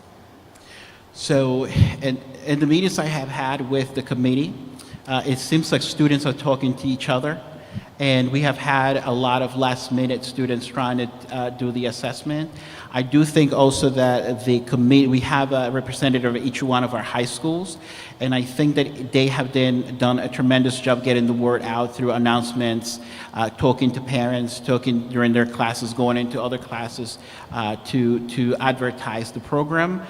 So, in the meetings I have had with the committee, it seems like students are talking to each other, and we have had a lot of last-minute students trying to do the assessment. I do think also that the committee, we have a representative of each one of our high schools, and I think that they have done a tremendous job getting the word out through announcements, talking to parents, talking during their classes, going into other classes to advertise the program.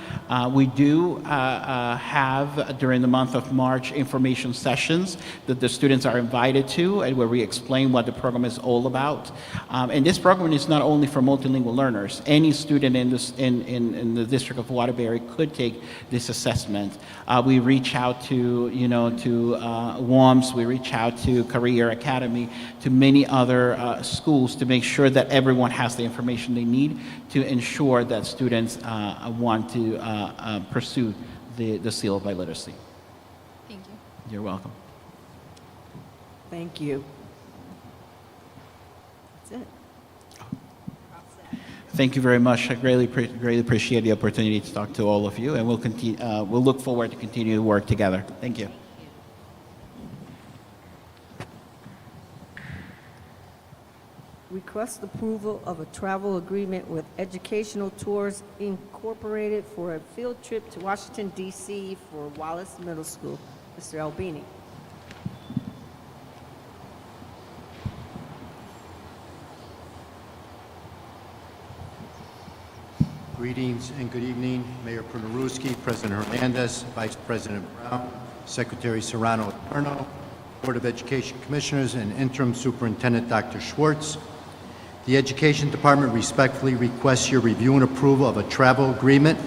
We do have, during the month of March, information sessions that the students are invited to, and where we explain what the program is all about. And this program is not only for multilingual learners. Any student in the District of Waterbury could take this assessment. We reach out to WAMS, we reach out to Career Academy, to many other schools to make sure that everyone has the information they need to ensure that students want to pursue the seal of biliteracy. Thank you. You're welcome. Thank you. That's it. Thank you very much. I greatly appreciate the opportunity to talk to all of you, and we'll continue. We'll look forward to continue to work together. Thank you. Request approval of a travel agreement with Educational Tours Incorporated for a field trip to Washington, D.C. for Wallace Middle School. Mr. Albini. Greetings and good evening, Mayor Pernaruski, President Hernandez, Vice President Brown, Secretary Serrano-Adorno, Board of Education Commissioners, and Interim Superintendent Dr. Schwartz. The Education Department respectfully requests your review and approval of a travel agreement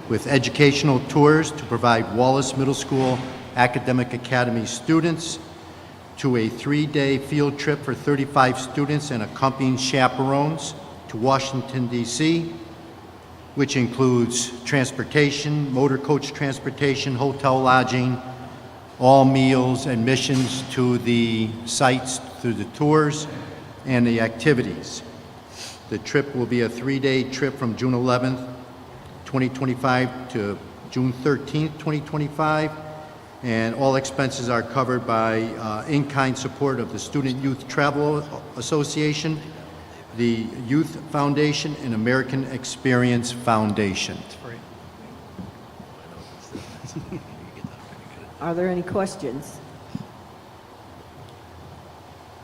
with Educational Tours to provide Wallace Middle School Academic Academy students to a 3-day field trip for 35 students and accompanying chaperones to Washington, D.C., which includes transportation, motor coach transportation, hotel lodging, all meals, admissions to the sites through the tours, and the activities. The trip will be a 3-day trip from June 11th, 2025 to June 13th, 2025, and all expenses are covered by in-kind support of the Student Youth Travel Association, the Youth Foundation, and American Experience Foundation. Are there any questions?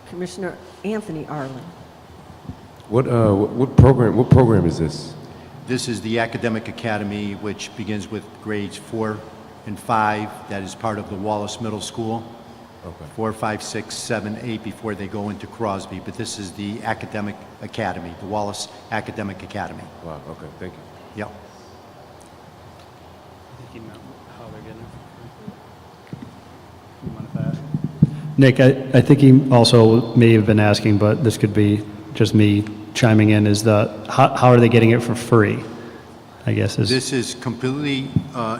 Commissioner Anthony Arlen. What program is this? This is the Academic Academy, which begins with grades 4 and 5. That is part of the Wallace Middle School. Okay. 4, 5, 6, 7, 8 before they go into Crosby. But this is the Academic Academy, the Wallace Academic Academy. Wow. Okay. Thank you. Yep. I think you meant how they're getting it. You mind if I ask? Nick, I think he also may have been asking, but this could be just me chiming in, is how are they getting it for free? I guess is. This is completely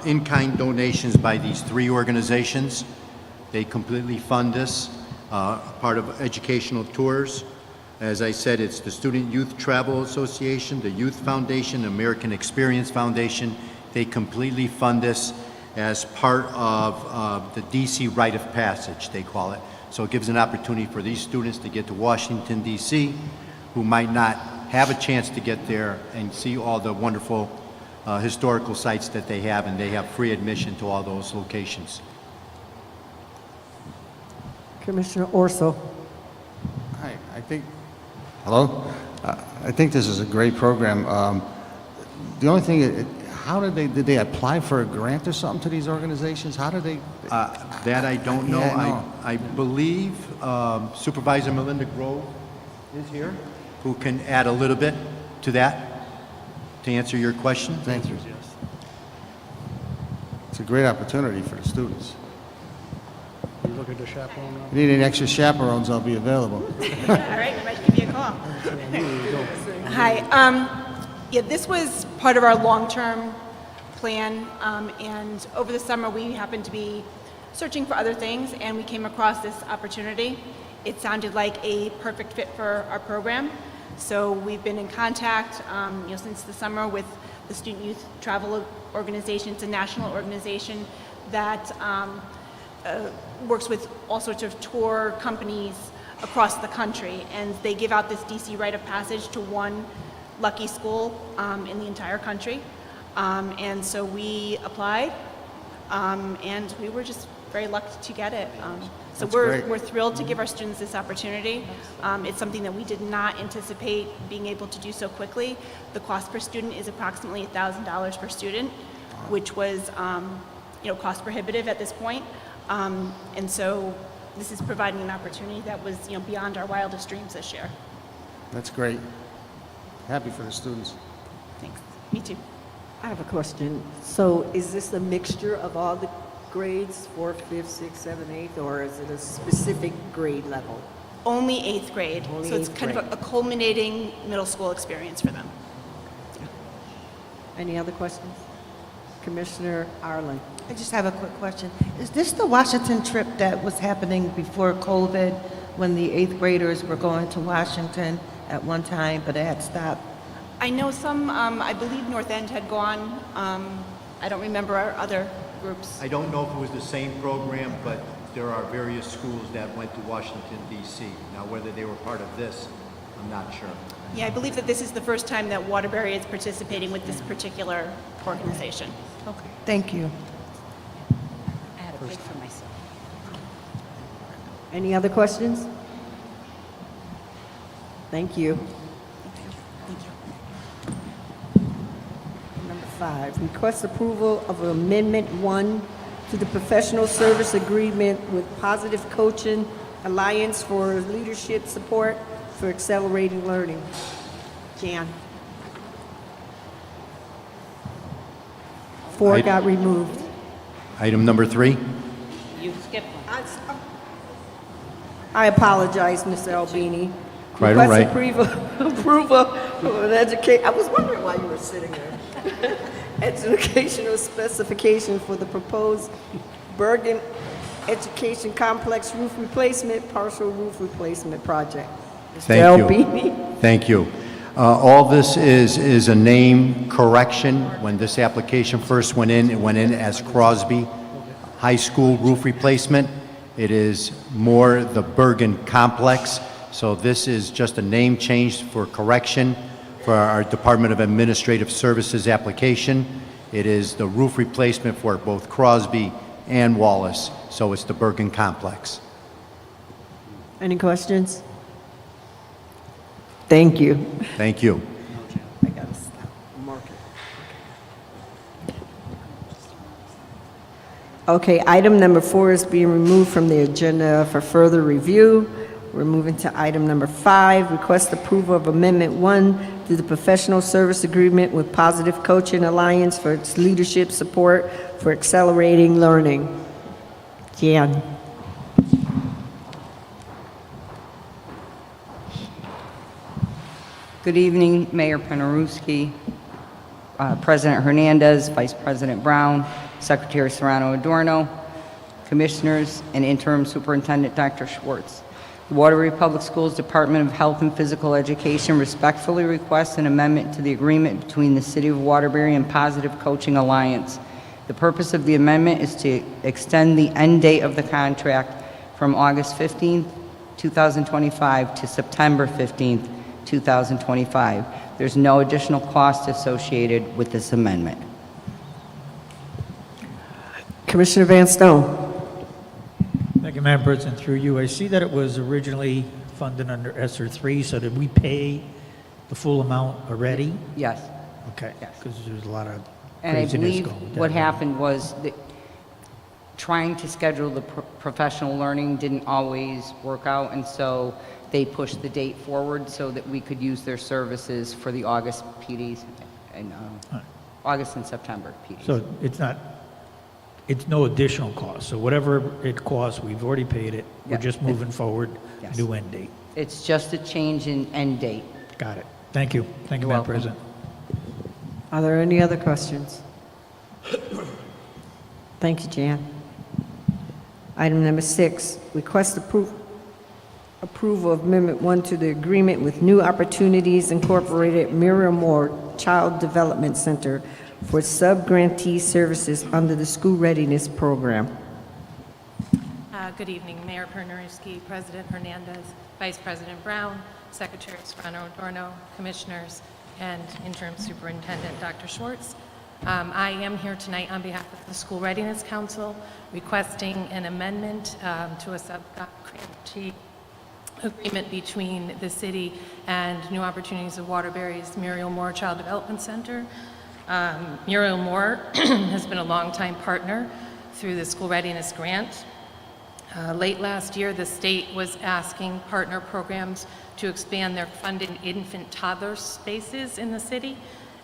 in-kind donations by these 3 organizations. They completely fund this, part of Educational Tours. As I said, it's the Student Youth Travel Association, the Youth Foundation, American Experience Foundation, They completely fund this as part of the DC Rite of Passage, they call it. So it gives an opportunity for these students to get to Washington, D.C., who might not have a chance to get there and see all the wonderful historical sites that they have, and they have free admission to all those locations. Commissioner Orso. Hi, I think, hello? I think this is a great program. The only thing, how did they apply for a grant or something to these organizations? How did they? That I don't know. Yeah, I know. I believe Supervisor Melinda Grove is here, who can add a little bit to that, to answer your question. Thank you. It's a great opportunity for the students. You look at the chaperone now? If you need any extra chaperones, I'll be available. All right, I might give you a call. Hi. Yeah, this was part of our long-term plan, and over the summer we happened to be searching for other things, and we came across this opportunity. It sounded like a perfect fit for our program, so we've been in contact, since the summer with the Student Youth Travel Organization. It's a national organization that works with all sorts of tour companies across the country, and they give out this DC Rite of Passage to one lucky school in the entire country. And so we applied, and we were just very lucky to get it. So we're thrilled to give our students this opportunity. It's something that we did not anticipate being able to do so quickly. The cost per student is approximately $1,000 per student, which was cost prohibitive at this point. And so this is providing an opportunity that was beyond our wildest dreams this year. That's great. Happy for the students. Thanks. Me too. I have a question. So is this a mixture of all the grades, 4th, 5th, 6th, 7th, 8th, or is it a specific grade level? Only 8th grade. Only So it's 8th kind of grade. a culminating middle school experience for them. Any other questions? Commissioner Arlen. I just have a quick question. Is this the Washington trip that was happening before COVID, when the 8th graders were going to Washington at one time, but it had stopped? I know some, I believe North End had gone. I don't remember our other groups. I don't know if it was the same program, but there are various schools that went to Washington, D.C. Now, whether they were part of this, I'm not sure. Yeah, I believe that this is the first time that Waterbury is participating with this particular organization. Okay, thank you. I had a break for myself. Any other questions? Thank you. Number 5, request approval of Amendment 1 to the professional service agreement with Positive Coaching Alliance for leadership support for accelerating learning. Jan. 4 got removed. Item number 3. You skipped one. I apologize, Ms. Albini. Quite all right. Approval of an I was wondering why you were sitting there. Educational specification for the proposed Bergen Education Complex roof replacement, partial roof replacement project. Mr. Thank you. Albini. Thank you. All this is a name correction. When this application first went in, it went in as Crosby High School roof replacement. It is more the Bergen Complex. So this is just a name change for correction for our Department of Administrative Services application. It is the roof replacement for both Crosby and Wallace. So it's the Bergen Complex. Any questions? Thank you. Thank you. I gotta stop. Mark it. Okay, item number 4 is being removed from the agenda for further review. We're moving to item number 5, request approval of Amendment 1 to the professional service agreement with Positive Coaching Alliance for its leadership support for accelerating learning. Jan. Good evening, Mayor Penarowski, President Hernandez, Vice President Brown, Secretary Serrano Adorno, Commissioners, and Interim Superintendent Dr. Schwartz. The Waterbury Public Schools Department of Health and Physical Education respectfully requests an amendment to the agreement between the City of Waterbury and Positive Coaching Alliance. The purpose of the amendment is to extend the end date of the contract from August 15th, 2025 to September 15th, 2025. There's no additional cost associated with this amendment. Commissioner Van Stone. Thank you, Madam President. Through you, I see that it was originally funded under ESSER 3, so did we pay the full amount already? Yes. Okay, Yes. because there's a lot of And I craziness believe going with what that. happened was that trying to schedule the professional learning didn't always work out, and so they pushed the date forward so that we could use their services for the August PDs and August and September PDs. So it's no additional cost. So whatever it costs, we've already paid it. We're Yeah. just moving forward, Yes. new end date. It's just a change in end date. Got it. Thank you. Thank you, You're Madam welcome. President. Are there any other questions? Thank you, Jan. Item number 6, request approval of Amendment 1 to the agreement with New Opportunities Incorporated Muriel Moore Child Development Center for sub-grantee services under the School Readiness Program. Good evening, Mayor Pernaruski, President Hernandez, Vice President Brown, Secretary Serrano Adorno, Commissioners, and Interim Superintendent Dr. Schwartz. I am here tonight on behalf of the School Readiness Council requesting an amendment to a sub-grantee agreement between the city and New Opportunities of Waterbury's Muriel Moore Child Development Center. Muriel Moore has been a longtime partner through the School Readiness Grant. Late last year, the state was asking partner programs to expand their funded infant toddler spaces in the city,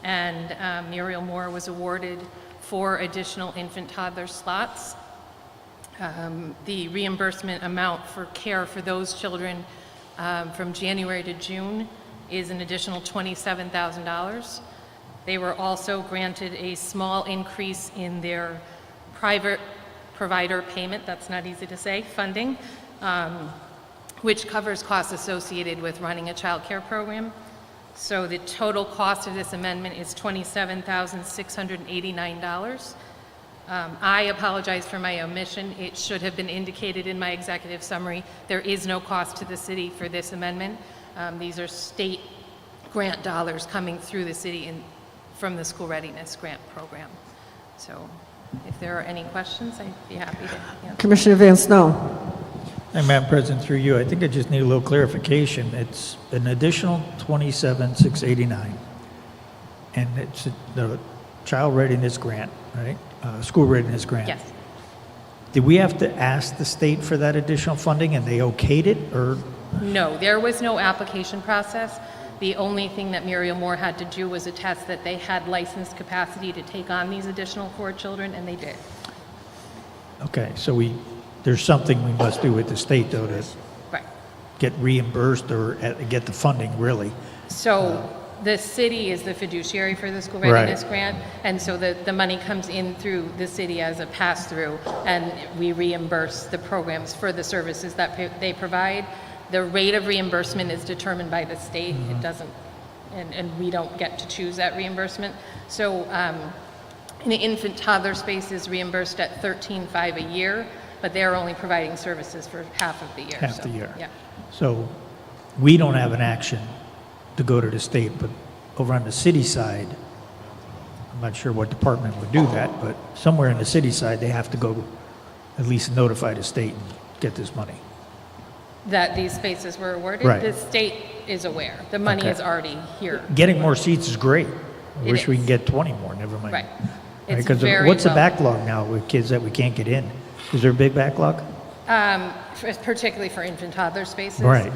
and Muriel Moore was awarded 4 additional infant toddler slots. The reimbursement amount for care for those children from January to June is an additional $27,000. They were also granted a small increase in their private provider payment, that's not easy to say, funding, which covers costs associated with running a child care program. So the total cost of this amendment is $27,689. I apologize for my omission. It should have been indicated in my executive summary. There is no cost to the city for this amendment. These are state grant dollars coming through the city from the School Readiness Grant Program. So if there are any questions, I'd be happy to answer. Commissioner Van Stone. Hey, Madam President, through you, I think I just need a little clarification. It's an additional $27,689, and it's the Child Readiness Grant, right? School Readiness Grant. Yes. Did we have to ask the state for that additional funding, and they okayed it, or? No, there was no application process. The only thing that Muriel Moore had to do was attest that they had licensed capacity to take on these additional 4 children, and they did. Okay, so there's something we must do with the state, though, to Right. get reimbursed or get the funding, really. So the city is the fiduciary for the School Right. Readiness Grant, and so the money comes in through the city as a pass-through, and we reimburse the programs for the services that they provide. The rate of reimbursement is determined by the state. It doesn't, and we don't get to choose that reimbursement. So an infant toddler space is reimbursed at $13,500 a year, but they're only providing services for half of the year. Half so, the year. Yeah. So we don't have an action to go to the state, but over on the city side, I'm not sure what department would do that, but somewhere in the city side, they have to go at least notify the state and get this money. That these spaces were awarded. Right. The state is aware. The money Okay. is already here. Getting more seats is great. I It wish we is. can get 20 more, never mind. Right. It's Because very what's the well- backlog now with kids that we can't get in? Is there a big backlog? Particularly for infant toddler spaces. Right.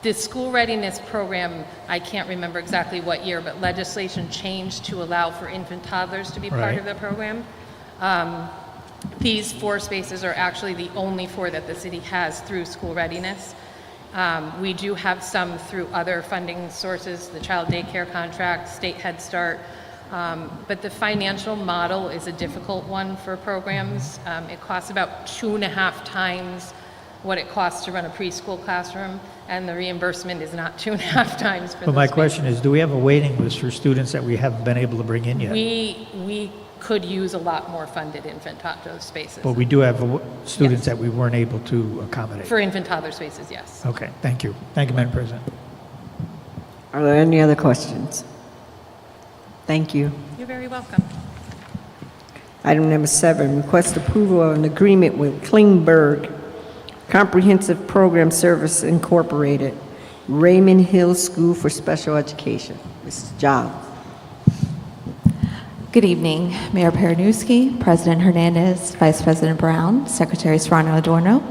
The school readiness program, I can't remember exactly what year, but legislation changed to allow for infant toddlers to be part Right. of the program. These 4 spaces are actually the only 4 that the city has through school readiness. We do have some through other funding sources, the child daycare contract, state Head Start, but the financial model is a difficult one for programs. It costs about 2.5 times what it costs to run a preschool classroom, and the reimbursement is not 2.5 times for But my those question spaces. is, do we have a waiting list for students that we haven't been able to bring in yet? We could use a lot more funded infant toddler spaces. But we do have students that we weren't able to accommodate. For infant toddler spaces, yes. Okay, thank you. Thank you, Madam President. Are there any other questions? Thank you. You're very welcome. Item number 7, request approval of an agreement with Klingberg Comprehensive Program Service Incorporated, Raymond Hill School for Special Education. Mrs. Job. Good evening, Mayor Peranowski, President Hernandez, Vice President Brown, Secretary Serrano Adorno,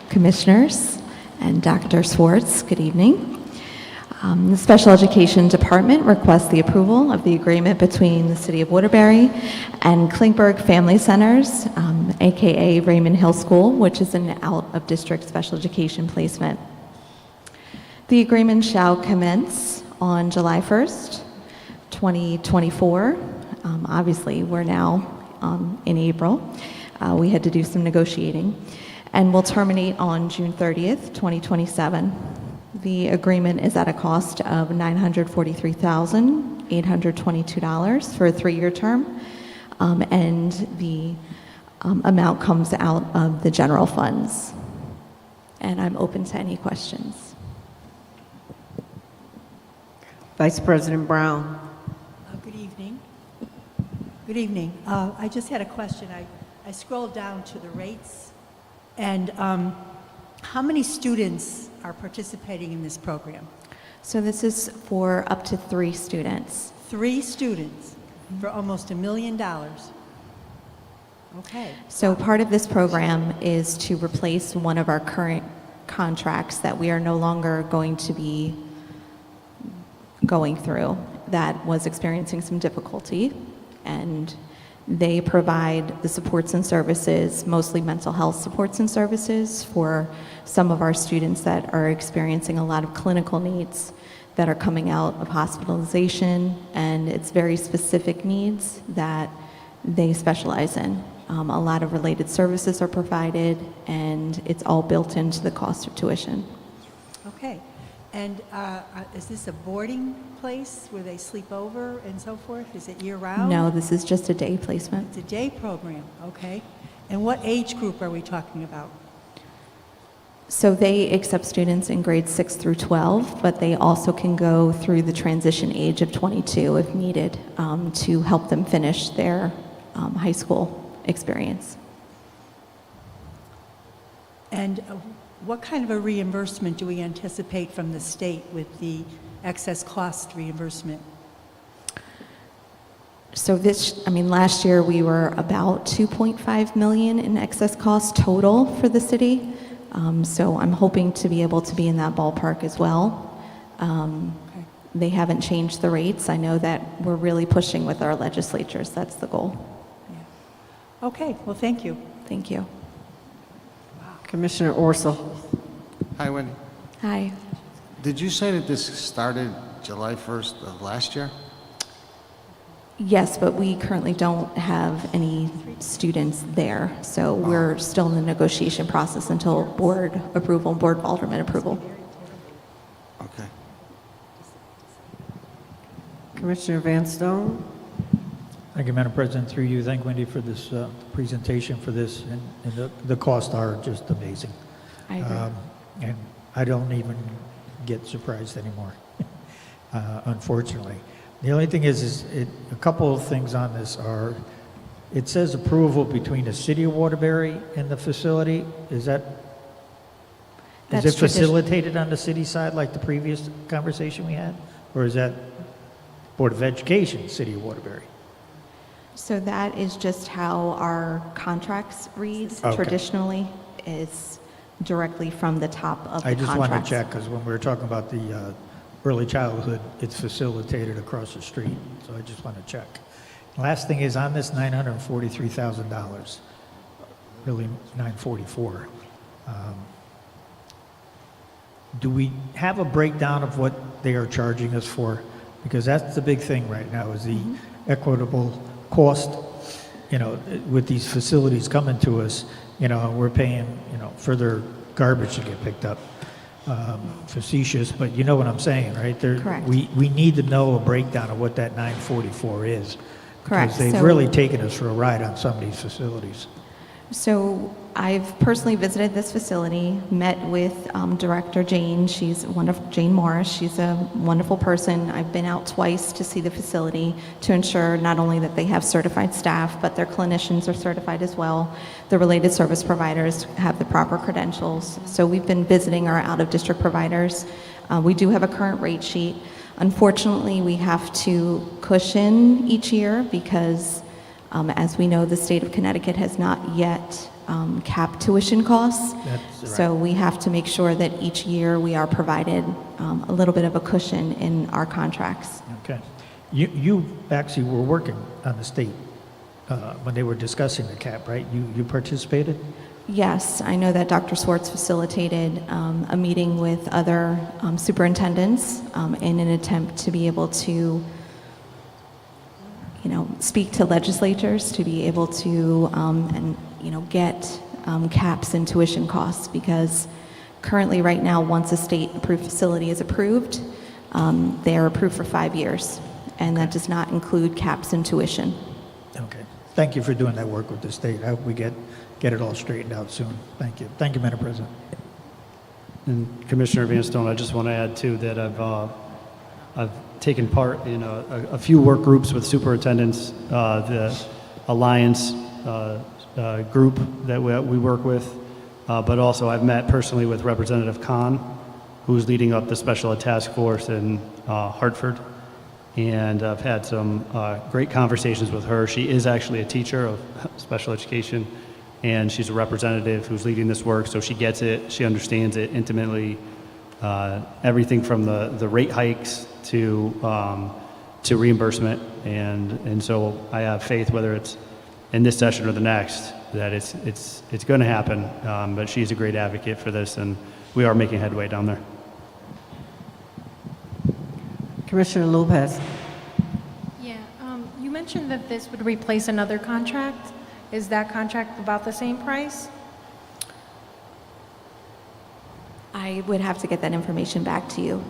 Commissioners, and Dr. Swartz. Good evening. The Special Education Department requests the approval of the agreement between the City of Waterbury and Klingberg Family Centers, aka Raymond Hill School, which is an out-of-district special education placement. The agreement shall commence on July 1st, 2024. Obviously, we're now in April. We had to do some negotiating, and will terminate on June 30th, 2027. The agreement is at a cost of $943,822 for a 3-year term, and the amount comes out of the general funds. And I'm open to any questions. Vice President Brown. Good evening. Good evening. I just had a question. I scrolled down to the rates, and how many students are participating in this program? So this is for up to 3 students. 3 students for almost $1 million. Okay. So part of this program is to replace one of our current contracts that we are no longer going to be going through that was experiencing some difficulty, and they provide the supports and services, mostly mental health supports and services for some of our students that are experiencing a lot of clinical needs that are coming out of hospitalization, and it's very specific needs that they specialize in. A lot of related services are provided, and it's all built into the cost of tuition. Okay. And is this a boarding place where they sleep over and so forth? Is it year-round? No, this is just a day placement. It's a day program, okay. And what age group are we talking about? So they accept students in grades 6 through 12, but they also can go through the transition age of 22 if needed to help them finish their high school experience. And what kind of a reimbursement do we anticipate from the state with the excess cost reimbursement? So last year we were about 2.5 million in excess cost total for the city. So I'm hoping to be able to be in that ballpark as well. Okay. They haven't changed the rates. I know that we're really pushing with our legislatures. That's the goal. Yeah. Okay, well, thank you. Thank you. Commissioner Orso. Hi, Wendy. Hi. Did you say that this started July 1st of last year? Yes, but we currently don't have any students there, so we're still in the negotiation process until board approval, board of alderman approval. Okay. Commissioner Van Stone. Thank you, Madam President. Through you, thank Wendy for this presentation for this, and the costs are just amazing. I agree. And I don't even get surprised anymore, unfortunately. The only thing is a couple of things on this are, it says approval between the City of Waterbury and the facility. Is it facilitated on the city side like the previous conversation we had? Or is that Board of Education, City of Waterbury? So that is just how our contracts read traditionally, is directly from the top of the I just contracts. want to check, because when we were talking about the early childhood, it's facilitated across the street, so I just want to check. Last thing is, on this $943,000, really $944, do we have a breakdown of what they are charging us for? Because that's the big thing right now, is the equitable cost, with these facilities coming to us, we're paying, for their garbage to get picked up. Facetious, but you know what I'm saying, right? Correct. We need to know a breakdown of what that 944 is. Correct. Because they've So- really taken us for a ride on some of these facilities. So I've personally visited this facility, met with Director Jane. She's Jane Morris. She's a wonderful person. I've been out twice to see the facility to ensure not only that they have certified staff, but their clinicians are certified as well. The related service providers have the proper credentials. So we've been visiting our out-of-district providers. We do have a current rate sheet. Unfortunately, we have to cushion each year because as we know, the state of Connecticut has not yet capped tuition costs. That's right. So we have to make sure that each year we are provided a little bit of a cushion in our contracts. Okay. You actually were working on the state when they were discussing the cap, right? You participated? Yes, I know that Dr. Swartz facilitated a meeting with other superintendents in an attempt to be able to speak to legislatures to be able to, get caps in tuition costs, because currently right now, once a state-approved facility is approved, they are approved for 5 years, and that does not include caps in tuition. Okay. Thank you for doing that work with the state. I hope we get it all straightened out soon. Thank you. Thank you, Madam President. And Commissioner Vanstone, I just want to add too that I've taken part in a few work groups with superintendents, the Alliance group that we work with, but also I've met personally with Representative Khan, who's leading up the Special Ed Task Force in Hartford, and I've had some great conversations with her. She is actually a teacher of special education, and she's a representative who's leading this work, so she gets it, she understands it intimately. Everything from the rate hikes to reimbursement, and so I have faith, whether it's in this session or the next, that it's going to happen. But she's a great advocate for this, and we are making headway down there. Commissioner Lopez. Yeah, you mentioned that this would replace another contract. Is that contract about the same price? I would have to get that information back to you,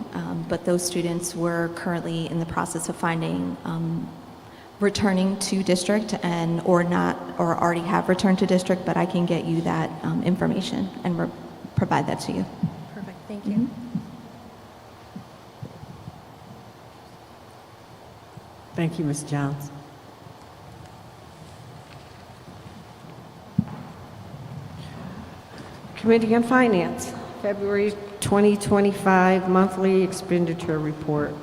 but those students were currently in the process of finding returning to district or already have returned to district, but I can get you that information and provide that to you. Perfect, thank you. Thank you, Ms. Jones. Committee on Finance, February 2025 Monthly Expenditure Report.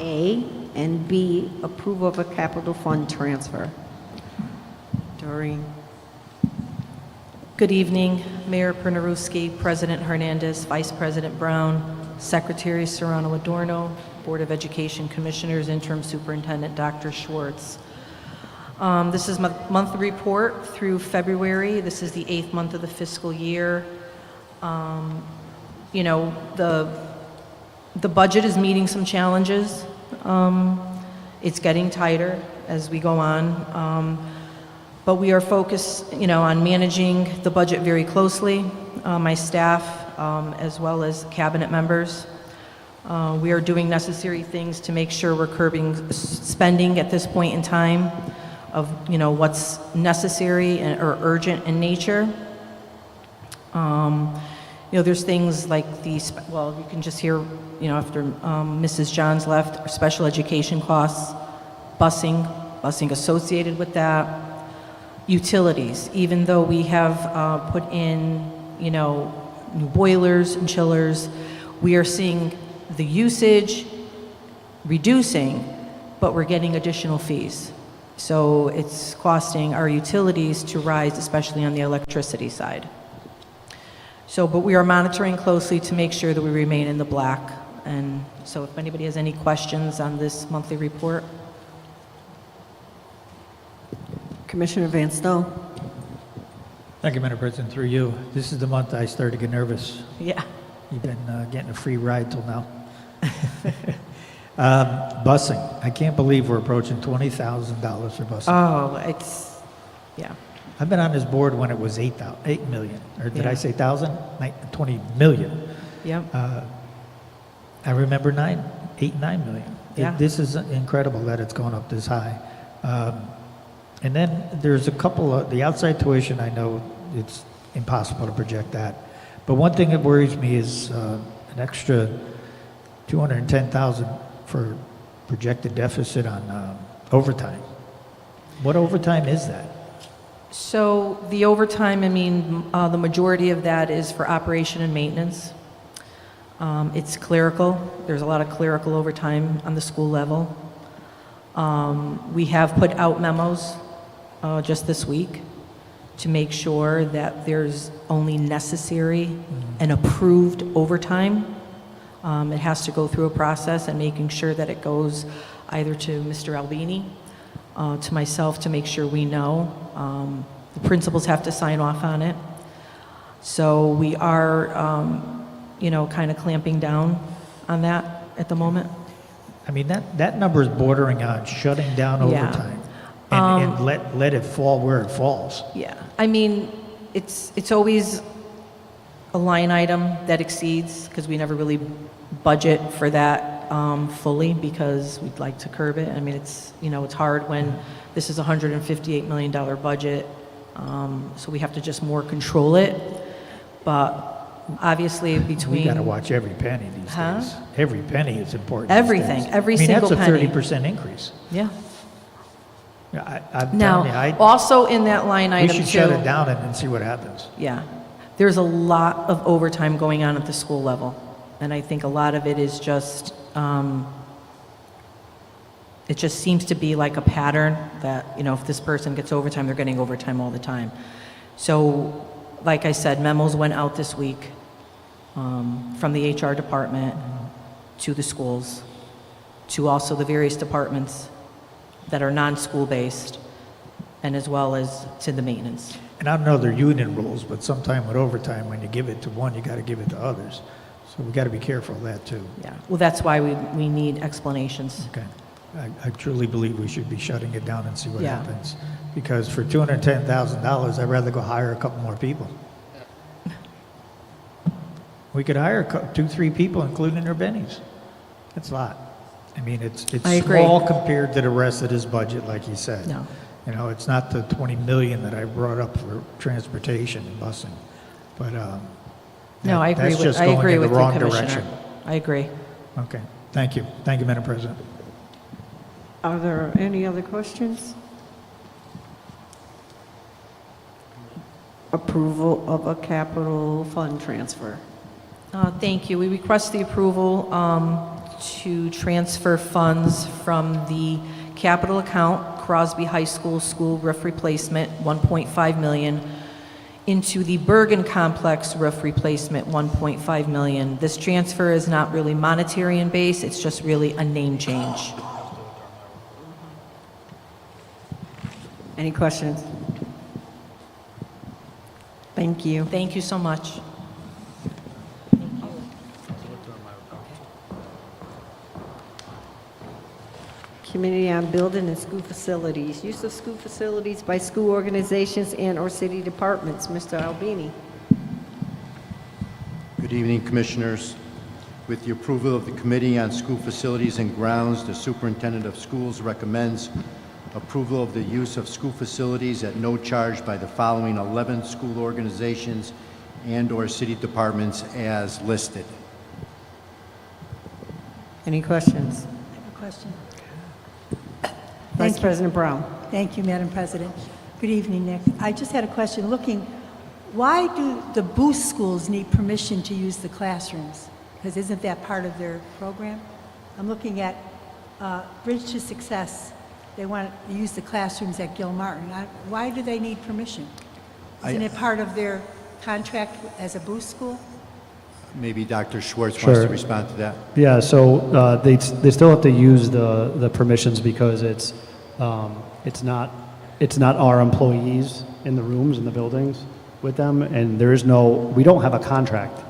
A and B, approval of a capital fund transfer. Doreen. Good evening, Mayor Pernaruski, President Hernandez, Vice President Brown, Secretary Serrano Adorno, Board of Education Commissioners, Interim Superintendent Dr. Schwartz. This is my monthly report through February. This is the 8th month of the fiscal year. The budget is meeting some challenges. It's getting tighter as we go on. But we are focused, on managing the budget very closely, my staff, as well as cabinet members. We are doing necessary things to make sure we're curbing spending at this point in time of, what's necessary or urgent in nature. There's things like you can just hear, after Mrs. Johns left, special education costs, busing associated with that, utilities. Even though we have put in, new boilers and chillers, we are seeing the usage reducing, but we're getting additional fees. So it's costing our utilities to rise, especially on the electricity side. But we are monitoring closely to make sure that we remain in the black. And so if anybody has any questions on this monthly report. Commissioner Vanstone. Thank you, Madam President. Through you, this is the month I started to get nervous. Yeah. You've been getting a free ride till now. Busing. I can't believe we're approaching $20,000 for busing. Oh, it's, yeah. I've been on this board when it was 8 million, or did Yeah. I say 1,000? 20 million. Yep. I remember 8, 9 million. Yeah. This is incredible that it's gone up this high. And then there's a couple of, the outside tuition, I know it's impossible to project that. But one thing that worries me is an extra 210,000 for projected deficit on overtime. What overtime is that? So the overtime, I mean, the majority of that is for operation and maintenance. It's clerical. There's a lot of clerical overtime on the school level. We have put out memos just this week to make sure that there's only necessary and approved overtime. It has to go through a process and making sure that it goes either to Mr. Albini, to myself, to make sure we know. The principals have to sign off on it. So we are, kind of clamping down on that at the moment. I mean, that number is bordering on shutting down Yeah. overtime and let it fall where it falls. Yeah, I mean, it's always a line item that exceeds, because we never really budget for that fully, because we'd like to curb it. I mean, it's hard when this is a $158 million budget, so we have to just more control it. But obviously between... We got to watch every penny these days. Every penny is important these Everything, days. every single penny. I mean, that's a 30% increase. Yeah. Yeah, I'm Now, telling you, also in that line we item should too... shut it down and then see what happens. Yeah. There's a lot of overtime going on at the school level. And I think a lot of it is just, it just seems to be like a pattern that, if this person gets overtime, they're getting overtime all the time. So, like I said, memos went out this week from the HR department to the schools, to also the various departments that are non-school based, and as well as to the maintenance. And I don't know their union rules, but sometime with overtime, when you give it to one, you got to give it to others. So we got to be careful of that too. Yeah. Well, that's why we need explanations. Okay. I truly believe we should be shutting it down and see what Yeah. happens. Because for $210,000, I'd rather go hire a couple more people. We could hire 2, 3 people, including their bennies. That's a lot. I mean, it's I agree. small compared to the rest of this budget, like you said. No. It's not the 20 million that I brought up for transportation and busing. But No, I agree that's with, just I going agree in the with you, wrong Commissioner. direction. I agree. Okay. Thank you. Thank you, Madam President. Are there any other questions? Approval of a capital fund transfer. Thank you. We request the approval to transfer funds from the capital account, Crosby High School School Roof Replacement, $1.5 million, into the Bergen Complex Roof Replacement, $1.5 million. This transfer is not really monetary in base, it's just really a name change. Any questions? Thank you. Thank you so much. Committee on Building and School Facilities. Use of school facilities by school organizations and/or city departments. Mr. Albini. Good evening, Commissioners. With the approval of the Committee on School Facilities and Grounds, the Superintendent of Schools recommends approval of the use of school facilities at no charge by the following 11 school organizations and/or city departments as listed. Any questions? I have a question. Vice Thank you. President Brown. Thank you, Madam President. Good evening, Nick. I just had a question. Why do the boost schools need permission to use the classrooms? Because isn't that part of their program? I'm looking at Bridge to Success. They want to use the classrooms at Gilmartin. Why do they need permission? Isn't it part of their contract as a boost school? Maybe Dr. Schwartz wants to Sure. respond to that. Yeah, so they still have to use the permissions because it's not our employees in the rooms, in the buildings with them, and we don't have a contract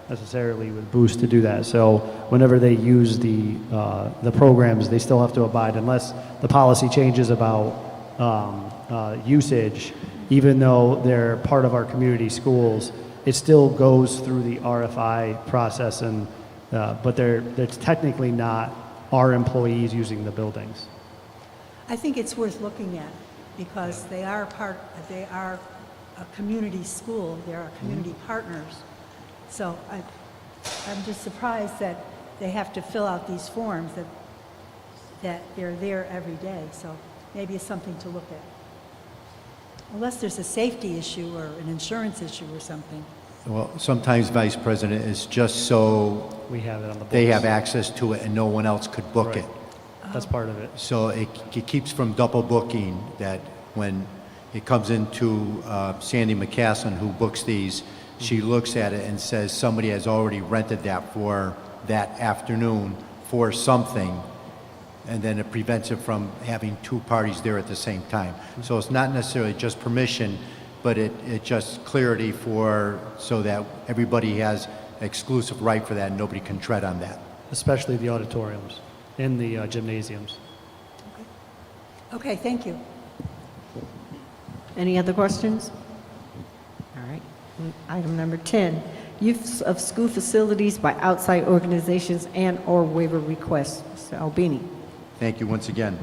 necessarily with Boost to do that. So whenever they use the programs, they still have to abide unless the policy changes about usage. even though they're part of our community schools, it still goes through the RFI process, and but they're technically not our employees using the buildings. I think it's worth looking at because they are a community school, they're our community partners. So I'm just surprised that they have to fill out these forms that they're there every day. So maybe it's something to look at. Unless there's a safety issue or an insurance issue or something. Well, sometimes, Vice President, it's just so We have it on the books. they have access to it and no one else could book Right. it. That's part of it. So it keeps from double booking, that when it comes into Sandy McCaslin, who books these, she looks at it and says somebody has already rented that for that afternoon for something, and then it prevents it from having two parties there at the same time. So it's not necessarily just permission, but it just clarity so that everybody has exclusive right for that and nobody can tread on that. Especially the auditoriums and the gymnasiums. Okay, thank you. Any other questions? All right. Item number 10, use of school facilities by outside organizations and/or waiver requests. Mr. Albini. Thank you once again.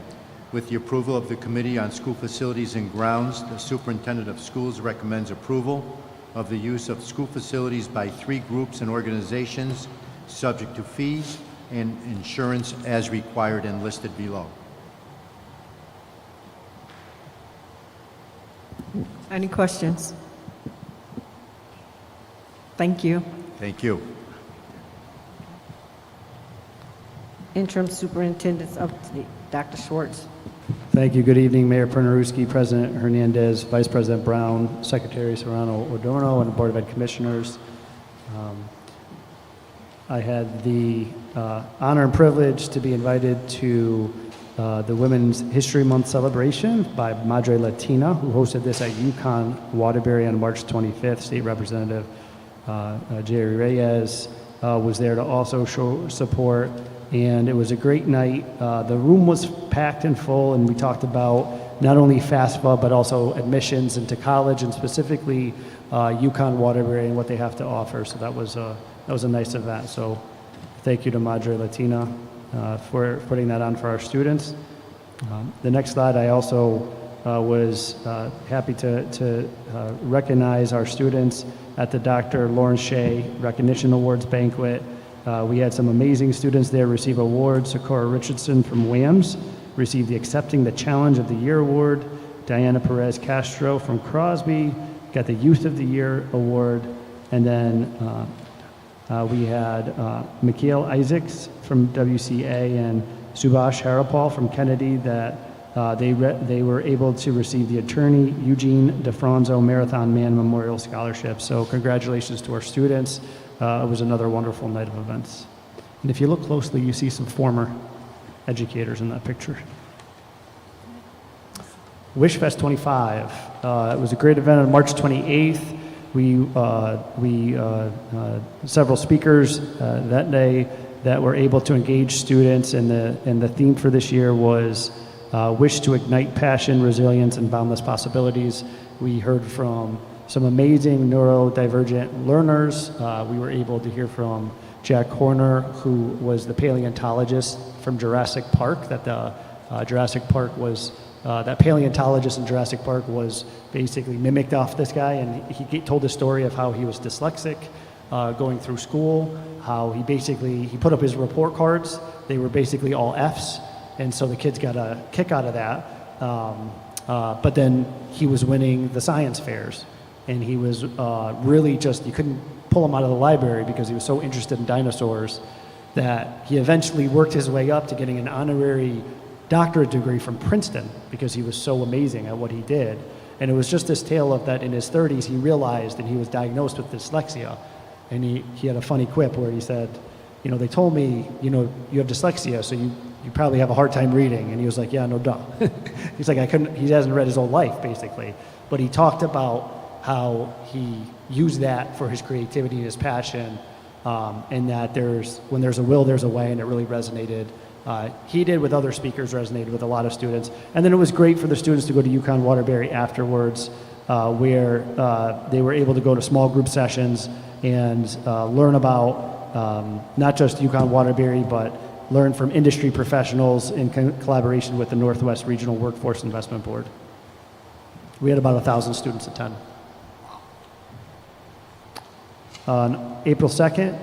With the approval of the Committee on School Facilities and Grounds, the Superintendent of Schools recommends approval of the use of school facilities by 3 groups and organizations, subject to fees and insurance as required and listed below. Any questions? Thank you. Thank you. Interim Superintendent's update. Dr. Schwartz. Thank you. Good evening, Mayor Pernaruski, President Hernandez, Vice President Brown, Secretary Serrano Adorno, and the Board of Ed Commissioners. I had the honor and privilege to be invited to the Women's History Month celebration by Madre Latina, who hosted this at UConn Waterbury on March 25th. State Representative Jerry Reyes was there to also show support, and it was a great night. The room was packed and full, and we talked about not only FAFSA, but also admissions into college, and specifically UConn Waterbury and what they have to offer. So that was a nice event. So thank you to Madre Latina for putting that on for our students. The next slide, I also was happy to recognize our students at the Dr. Lawrence Shea Recognition Awards banquet. We had some amazing students there receive awards. Socorro Richardson from Williams received the Accepting the Challenge of the Year award. Diana Perez Castro from Crosby got the Youth of the Year award. And then we had Mikhail Isaacs from WCA and Subhash Harapal from Kennedy that they were able to receive the Attorney Eugene DeFranzo Marathon Man Memorial Scholarship. So congratulations to our students. It was another wonderful night of events. And if you look closely, you see some former educators in that picture. Wish Fest 25. It was a great event on March 28th. Several speakers that day that were able to engage students, and the theme for this year was Wish to Ignite Passion, Resilience, and Boundless Possibilities. We heard from some amazing neurodivergent learners. We were able to hear from Jack Horner, who was the paleontologist from Jurassic Park, that the Jurassic Park was, that paleontologist in Jurassic Park was basically mimicked off this guy, and he told the story of how he was dyslexic going through school, how he put up his report cards, they were basically all Fs, and so the kids got a kick out of that. But then he was winning the science fairs, and he was really you couldn't pull him out of the library because he was so interested in dinosaurs that he eventually worked his way up to getting an honorary doctorate degree from Princeton because he was so amazing at what he did. And it was just this tale of that in his 30s he realized, and he was diagnosed with dyslexia. And he had a funny quip where he said, they told me, you have dyslexia, so you probably have a hard time reading. And he was like, yeah, no duh. He's like, he hasn't read his whole life, basically. But he talked about how he used that for his creativity and his passion, and that when there's a will, there's a way, and it really resonated. He did with other speakers, resonated with a lot of students. And then it was great for the students to go to UConn Waterbury afterwards where they were able to go to small group sessions and learn about not just UConn Waterbury, but learn from industry professionals in collaboration with the Northwest Regional Workforce Investment Board. We had about 1,000 students attend. On April 2nd,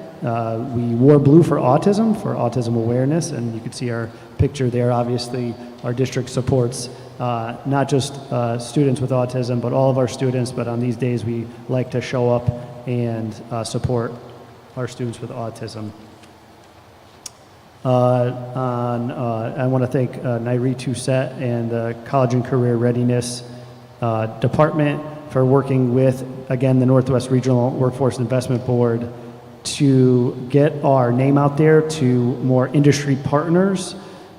we wore blue for autism awareness, and you can see our picture there. Obviously, our district supports not just students with autism, but all of our students, but on these days we like to show up and support our students with autism. I want to thank Nairi Toussaint and the College and Career Readiness Department for working with, again, the Northwest Regional Workforce Investment Board to get our name out there to more industry partners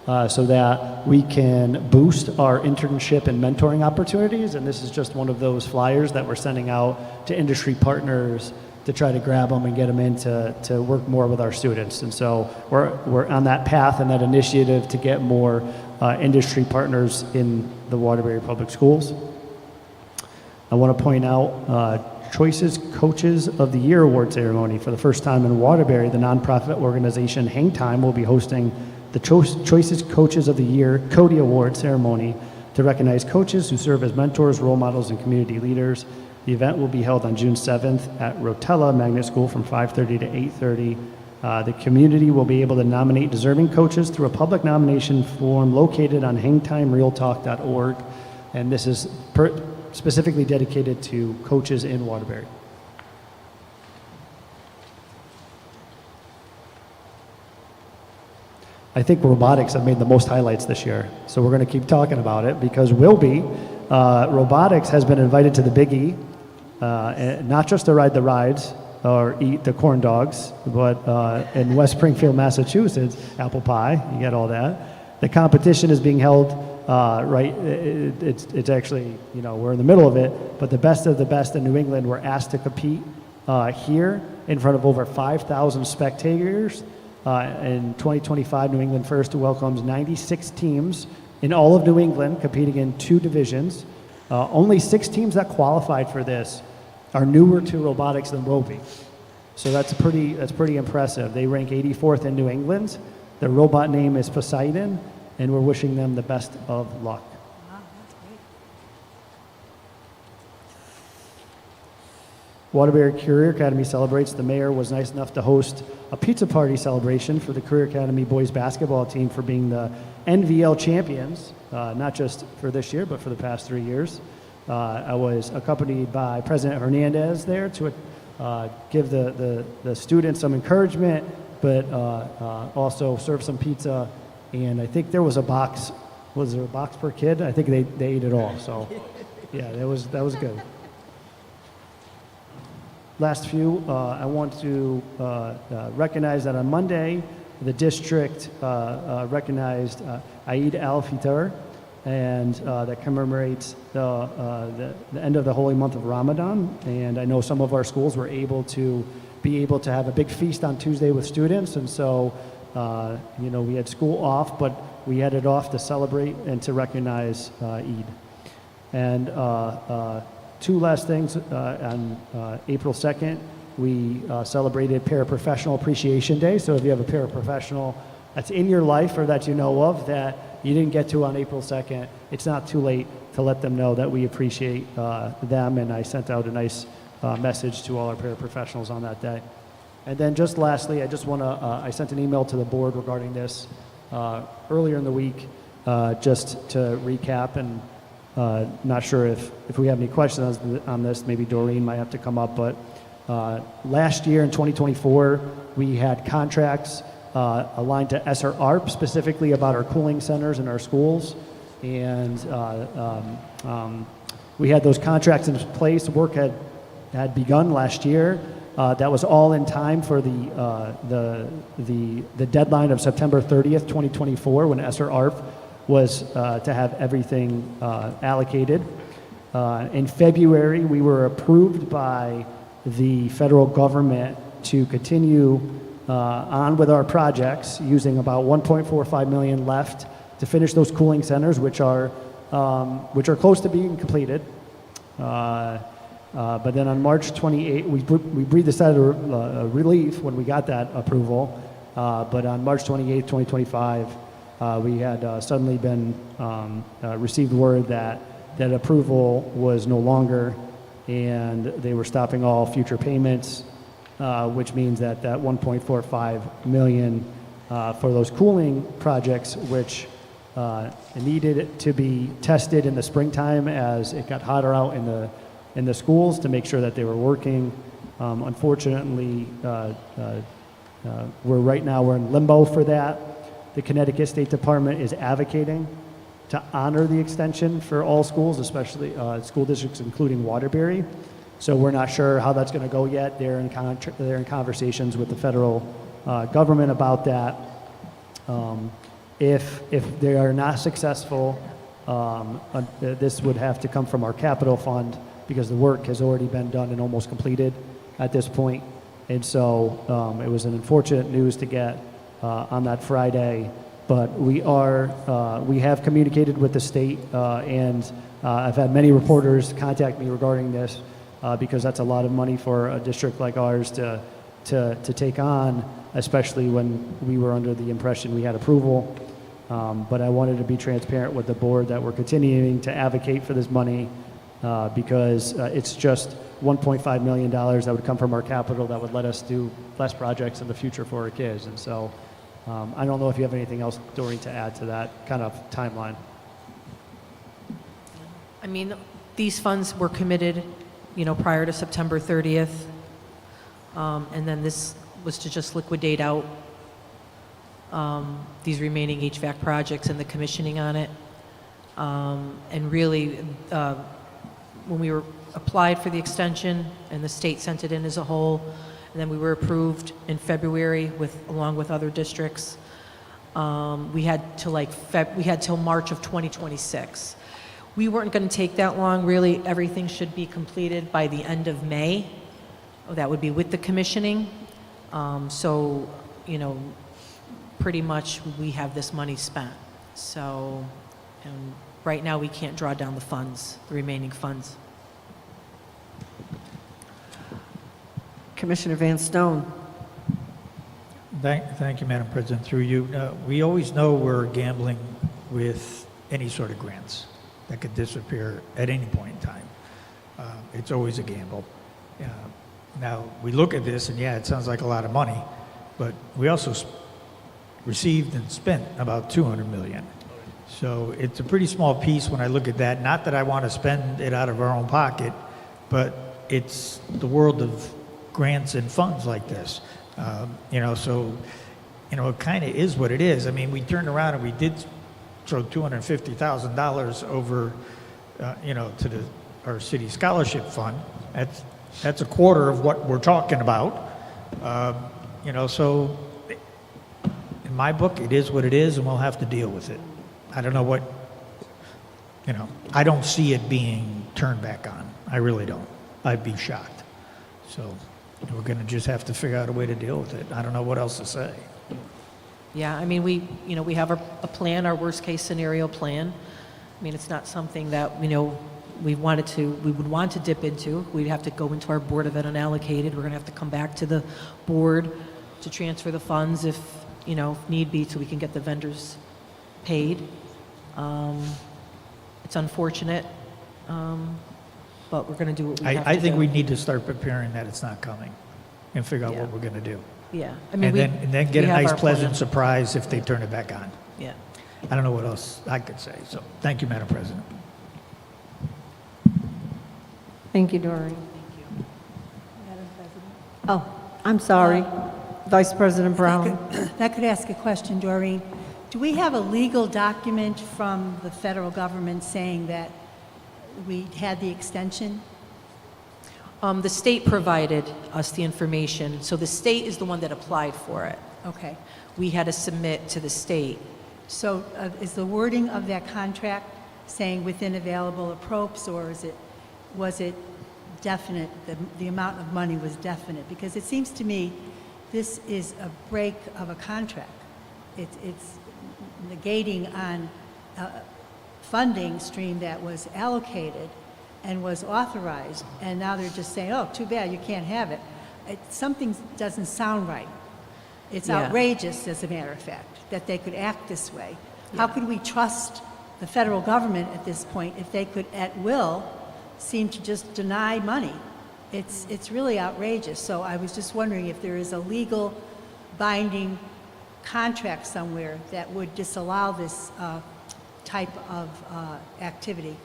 so that we can boost our internship and mentoring opportunities. And this is just one of those flyers that we're sending out to industry partners to try to grab them and get them in to work more with our students. And so we're on that path and that initiative to get more industry partners in the Waterbury Public Schools. I want to point out Choices Coaches of the Year award ceremony. For the first time in Waterbury, the nonprofit organization Hang Time will be hosting the Choices Coaches of the Year Cody Award ceremony to recognize coaches who serve as mentors, role models, and community leaders. The event will be held on June 7th at Rotella Magnet School from 5:30 to 8:30. The community will be able to nominate deserving coaches through a public nomination form located on hangtimerealtalk.org, and this is specifically dedicated to coaches in Waterbury. I think robotics have made the most highlights this year, so we're going to keep talking about it because robotics has been invited to the Big E, not just to ride the rides or eat the corn dogs, but in West Springfield, Massachusetts, apple pie, you get all that. The competition is being held it's actually, we're in the middle of it, but the best of the best in New England were asked to compete here in front of over 5,000 spectators. In 2025, New England First welcomes 96 teams in all of New England competing in 2 divisions. Only 6 teams that qualified for this are newer to robotics than Roby. So that's pretty impressive. They rank 84th in New England. Their robot name is Poseidon, and we're wishing them the best of luck. Wow, that's great. Waterbury Career Academy celebrates. The mayor was nice enough to host a pizza party celebration for the Career Academy boys basketball team for being the NVL champions, not just for this year, but for the past 3 years. I was accompanied by President Hernandez there to give the students some encouragement, but also serve some pizza. And I think there was a box. Was there a box per kid? I think they ate it all. So, yeah, that was good. Last few, I want to recognize that on Monday, the district recognized Eid al-Fitr, and that commemorates the end of the holy month of Ramadan. And I know some of our schools were able to have a big feast on Tuesday with students, and so we had school off, but we had it off to celebrate and to recognize Eid. And 2 last things. On April 2nd, we celebrated Paraprofessional Appreciation Day. So if you have a paraprofessional that's in your life or that you know of that you didn't get to on April 2nd, it's not too late to let them know that we appreciate them. And I sent out a nice message to all our paraprofessionals on that day. And then just lastly, I sent an email to the board regarding this earlier in the week, just to recap, and not sure if we have any questions on this. Maybe Doreen might have to come up, but last year in 2024, we had contracts aligned to ESSER ARP, specifically about our cooling centers in our schools, and we had those contracts in place. Work had begun last year. That was all in time for the deadline of September 30th, 2024, when ESSER ARP was to have everything allocated. In February, we were approved by the federal government to continue on with our projects, using about $1.45 million left to finish those cooling centers, which are close to being completed. But then on March 28th, we breathed a sigh of relief when we got that approval. But on March 28th, 2025, we had suddenly been received word that that approval was no longer, and they were stopping all future payments, which means that that 1.45 million for those cooling projects, which needed to be tested in the springtime as it got hotter out in the schools to make sure that they were working. Unfortunately, we're in limbo for that. The Connecticut State Department is advocating to honor the extension for all schools, especially school districts, including Waterbury. So we're not sure how that's going to go yet. They're in conversations with the federal government about that. If they are not successful, this would have to come from our capital fund because the work has already been done and almost completed at this point. And so it was an unfortunate news to get on that Friday. But we have communicated with the state, and I've had many reporters contact me regarding this because that's a lot of money for a district like ours to take on, especially when we were under the impression we had approval. But I wanted to be transparent with the board that we're continuing to advocate for this money because it's just $1.5 million that would come from our capital that would let us do less projects in the future for our kids. And so I don't know if you have anything else, Doreen, to add to that kind of timeline. I mean, these funds were committed, prior to September 30th. And then this was to just liquidate out these remaining HVAC projects and the commissioning on it. And really, when we were applied for the extension and the state sent it in as a whole, and then we were approved in February along with other districts, we had till March of 2026. We weren't going to take that long. Really, everything should be completed by the end of May. That would be with the commissioning. So, pretty much we have this money spent. So, right now we can't draw down the remaining funds. Commissioner Van Stone. Thank you, Madam President. Through you, we always know we're gambling with any sort of grants that could disappear at any point in time. It's always a gamble. Now, we look at this, and yeah, it sounds like a lot of money, but we also received and spent about $200 million. So it's a pretty small piece when I look at that. Not that I want to spend it out of our own pocket, but it's the world of grants and funds like this. So it kind of is what it is. I mean, we turned around and we did throw $250,000 over, to our city scholarship fund. That's a quarter of what we're talking about. So in my book, it is what it is, and we'll have to deal with it. I don't know what, I don't see it being turned back on. I really don't. I'd be shocked. So we're going to just have to figure out a way to deal with it. I don't know what else to say. Yeah, I mean, we have a plan, our worst case scenario plan. I mean, it's not something that, we would want to dip into. We'd have to go into our Board of Ed unallocated. We're going to have to come back to the board to transfer the funds if need be, so we can get the vendors paid. It's unfortunate, but we're going to do what we have to do. I think we need to start preparing that it's not coming and figure out what we're going to do. Yeah. I mean, and then get a nice pleasant surprise if they turn it back on. Yeah. I don't know what else I could say. So thank you, Madam President. Thank you, Doreen. Oh, I'm sorry. Vice President Brown. If I could ask a question, Doreen. Do we have a legal document from the federal government saying that we had the extension? The state provided us the information, so the state is the one that applied for it. Okay. We had to submit to the state. So is the wording of that contract saying within available appropes, or was it definite, the amount of money was definite? Because it seems to me this is a break of a contract. It's negating on a funding stream that was allocated, and was authorized, and now they're just saying, oh, too bad, you can't have it. Something doesn't sound right. It's Yeah. outrageous, as a matter of fact, that they could act this way. How could we trust the federal government at this point if they could, at will, seem to just deny money? It's really outrageous. So I was just wondering if there is a legal binding contract somewhere that would disallow this type of activity.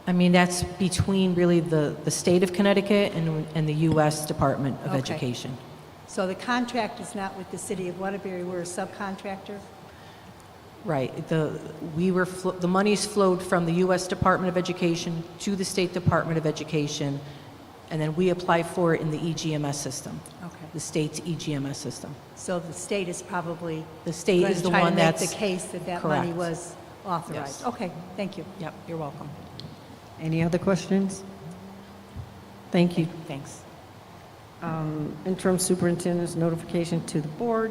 I mean, that's between really the state of Connecticut and the U.S. Department of Okay. Education. So the contract is not with the city of Waterbury, we're a subcontractor? Right. The monies flowed from the U.S. Department of Education to the State Department of Education, and then we apply for it in the EGMS system. Okay. The state's EGMS system. So the state is probably The state going is to the try to one make that's the case that that money correct. was authorized. Yes. Okay, thank you. Yep, you're welcome. Any other questions? Thank you. Thanks. Interim superintendent's notification to the board.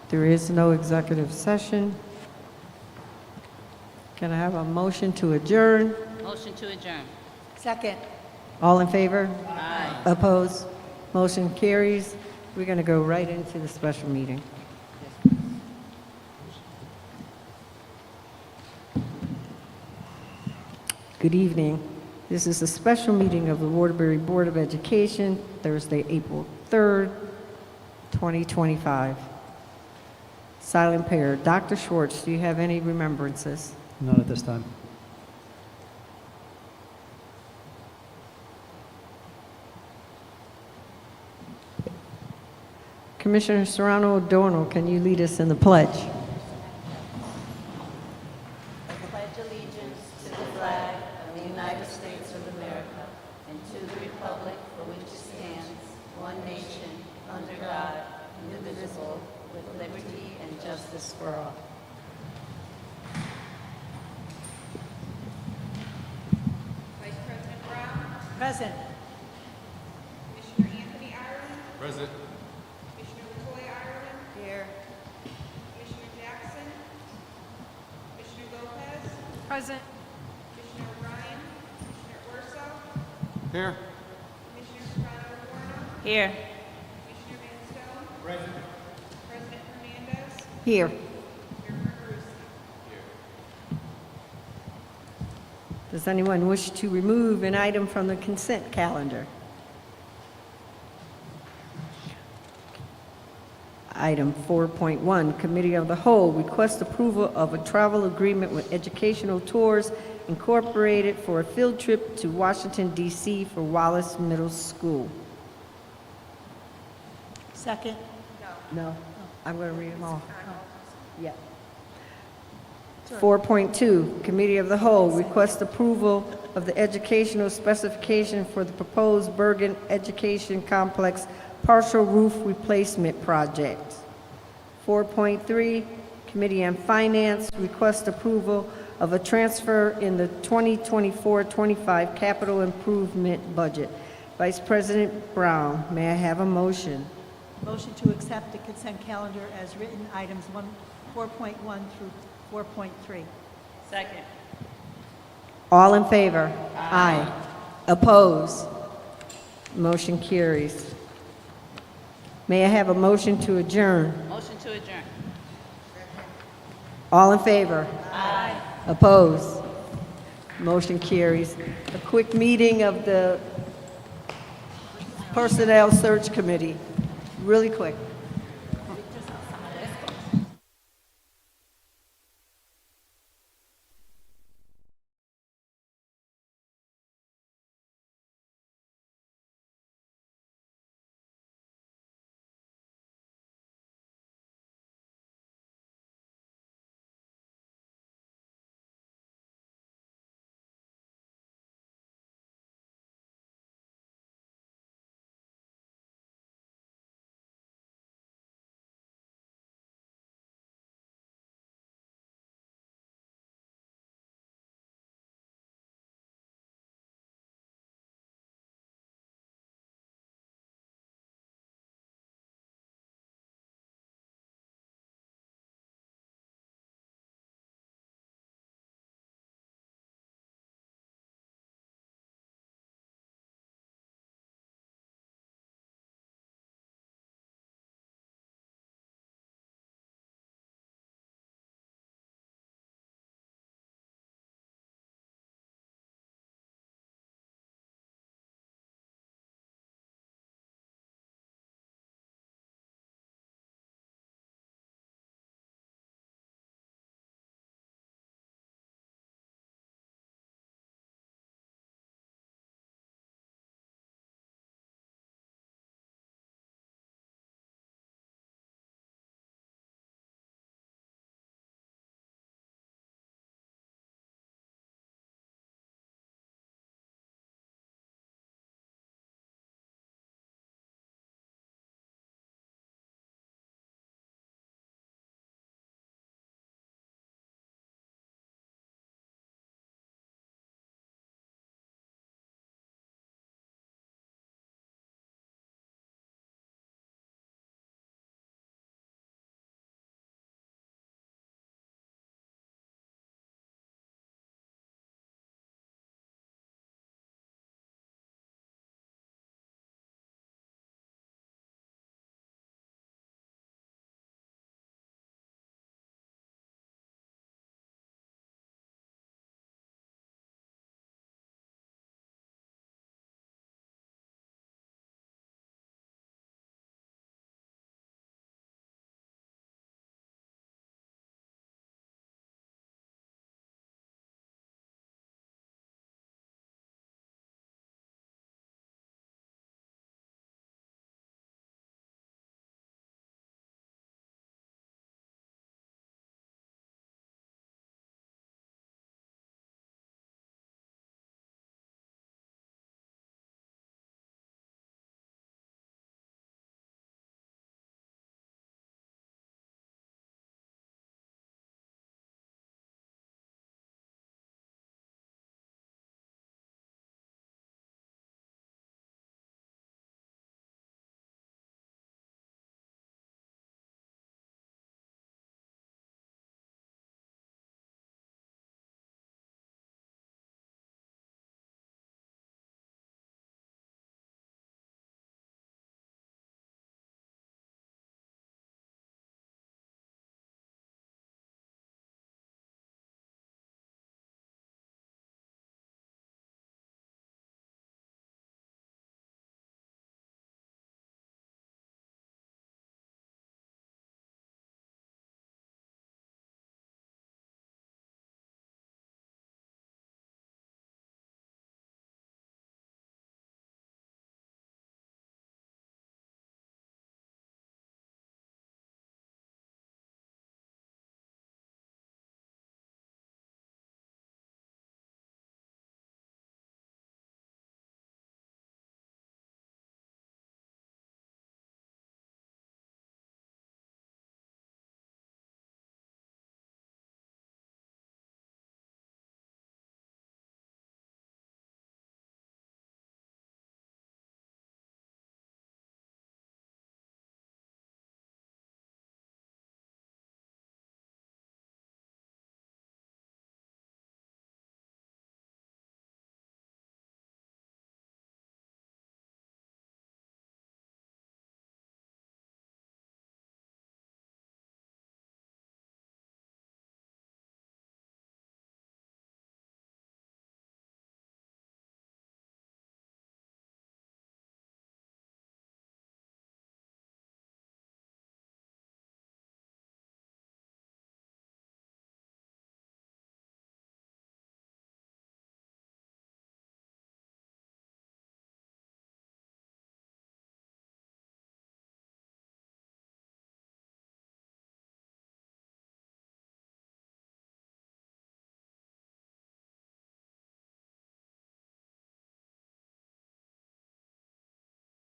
There is no executive session. Can I have a motion to adjourn? Motion to adjourn. Second. All in favor? Aye. Opposed? Motion carries. We're going to go right into the special meeting. Good evening. This is a special meeting of the Waterbury Board of Education, Thursday, April 3rd, 2025. Silent pair. Dr. Schwartz, do you have any remembrances? None at this time. Commissioner Serrano Adorno, can you lead us in the pledge? Pledge allegiance to the flag of the United States of America and to the republic for which it stands, one nation, under God, indivisible, with liberty and justice for all. Vice President Brown, Present. Commissioner Anthony Ireland, Present. Commissioner Latoya Ireland, Here. Commissioner Jackson, Commissioner Lopez, Present. Commissioner O'Brien, Commissioner Urso, Here. Commissioner Serrano Adorno, Here. Commissioner Van Stone, President Hernandez, Here. Mayor Pernuruski. Does anyone wish to remove an item from the consent calendar? Item 4.1, Committee of the Whole, request approval of a travel agreement with Educational Tours Incorporated for a field trip to Washington, D.C. for Wallace Middle School. Second. No. I'm going to read them all. Yeah. 4.2, Committee of the Whole, request approval of the educational specification for the proposed Bergen Education Complex partial roof replacement project. 4.3, Committee on Finance, request approval of a transfer in the 2024-25 capital improvement budget. Vice President Brown, may I have a motion? Motion to accept the consent calendar as written, items 4.1 through 4.3. Second. All in favor? Aye. Opposed? Motion carries. May I have a motion to adjourn? Motion to adjourn. All in favor? Aye. Opposed? Motion carries. A quick meeting of the Personnel Search Committee, really quick.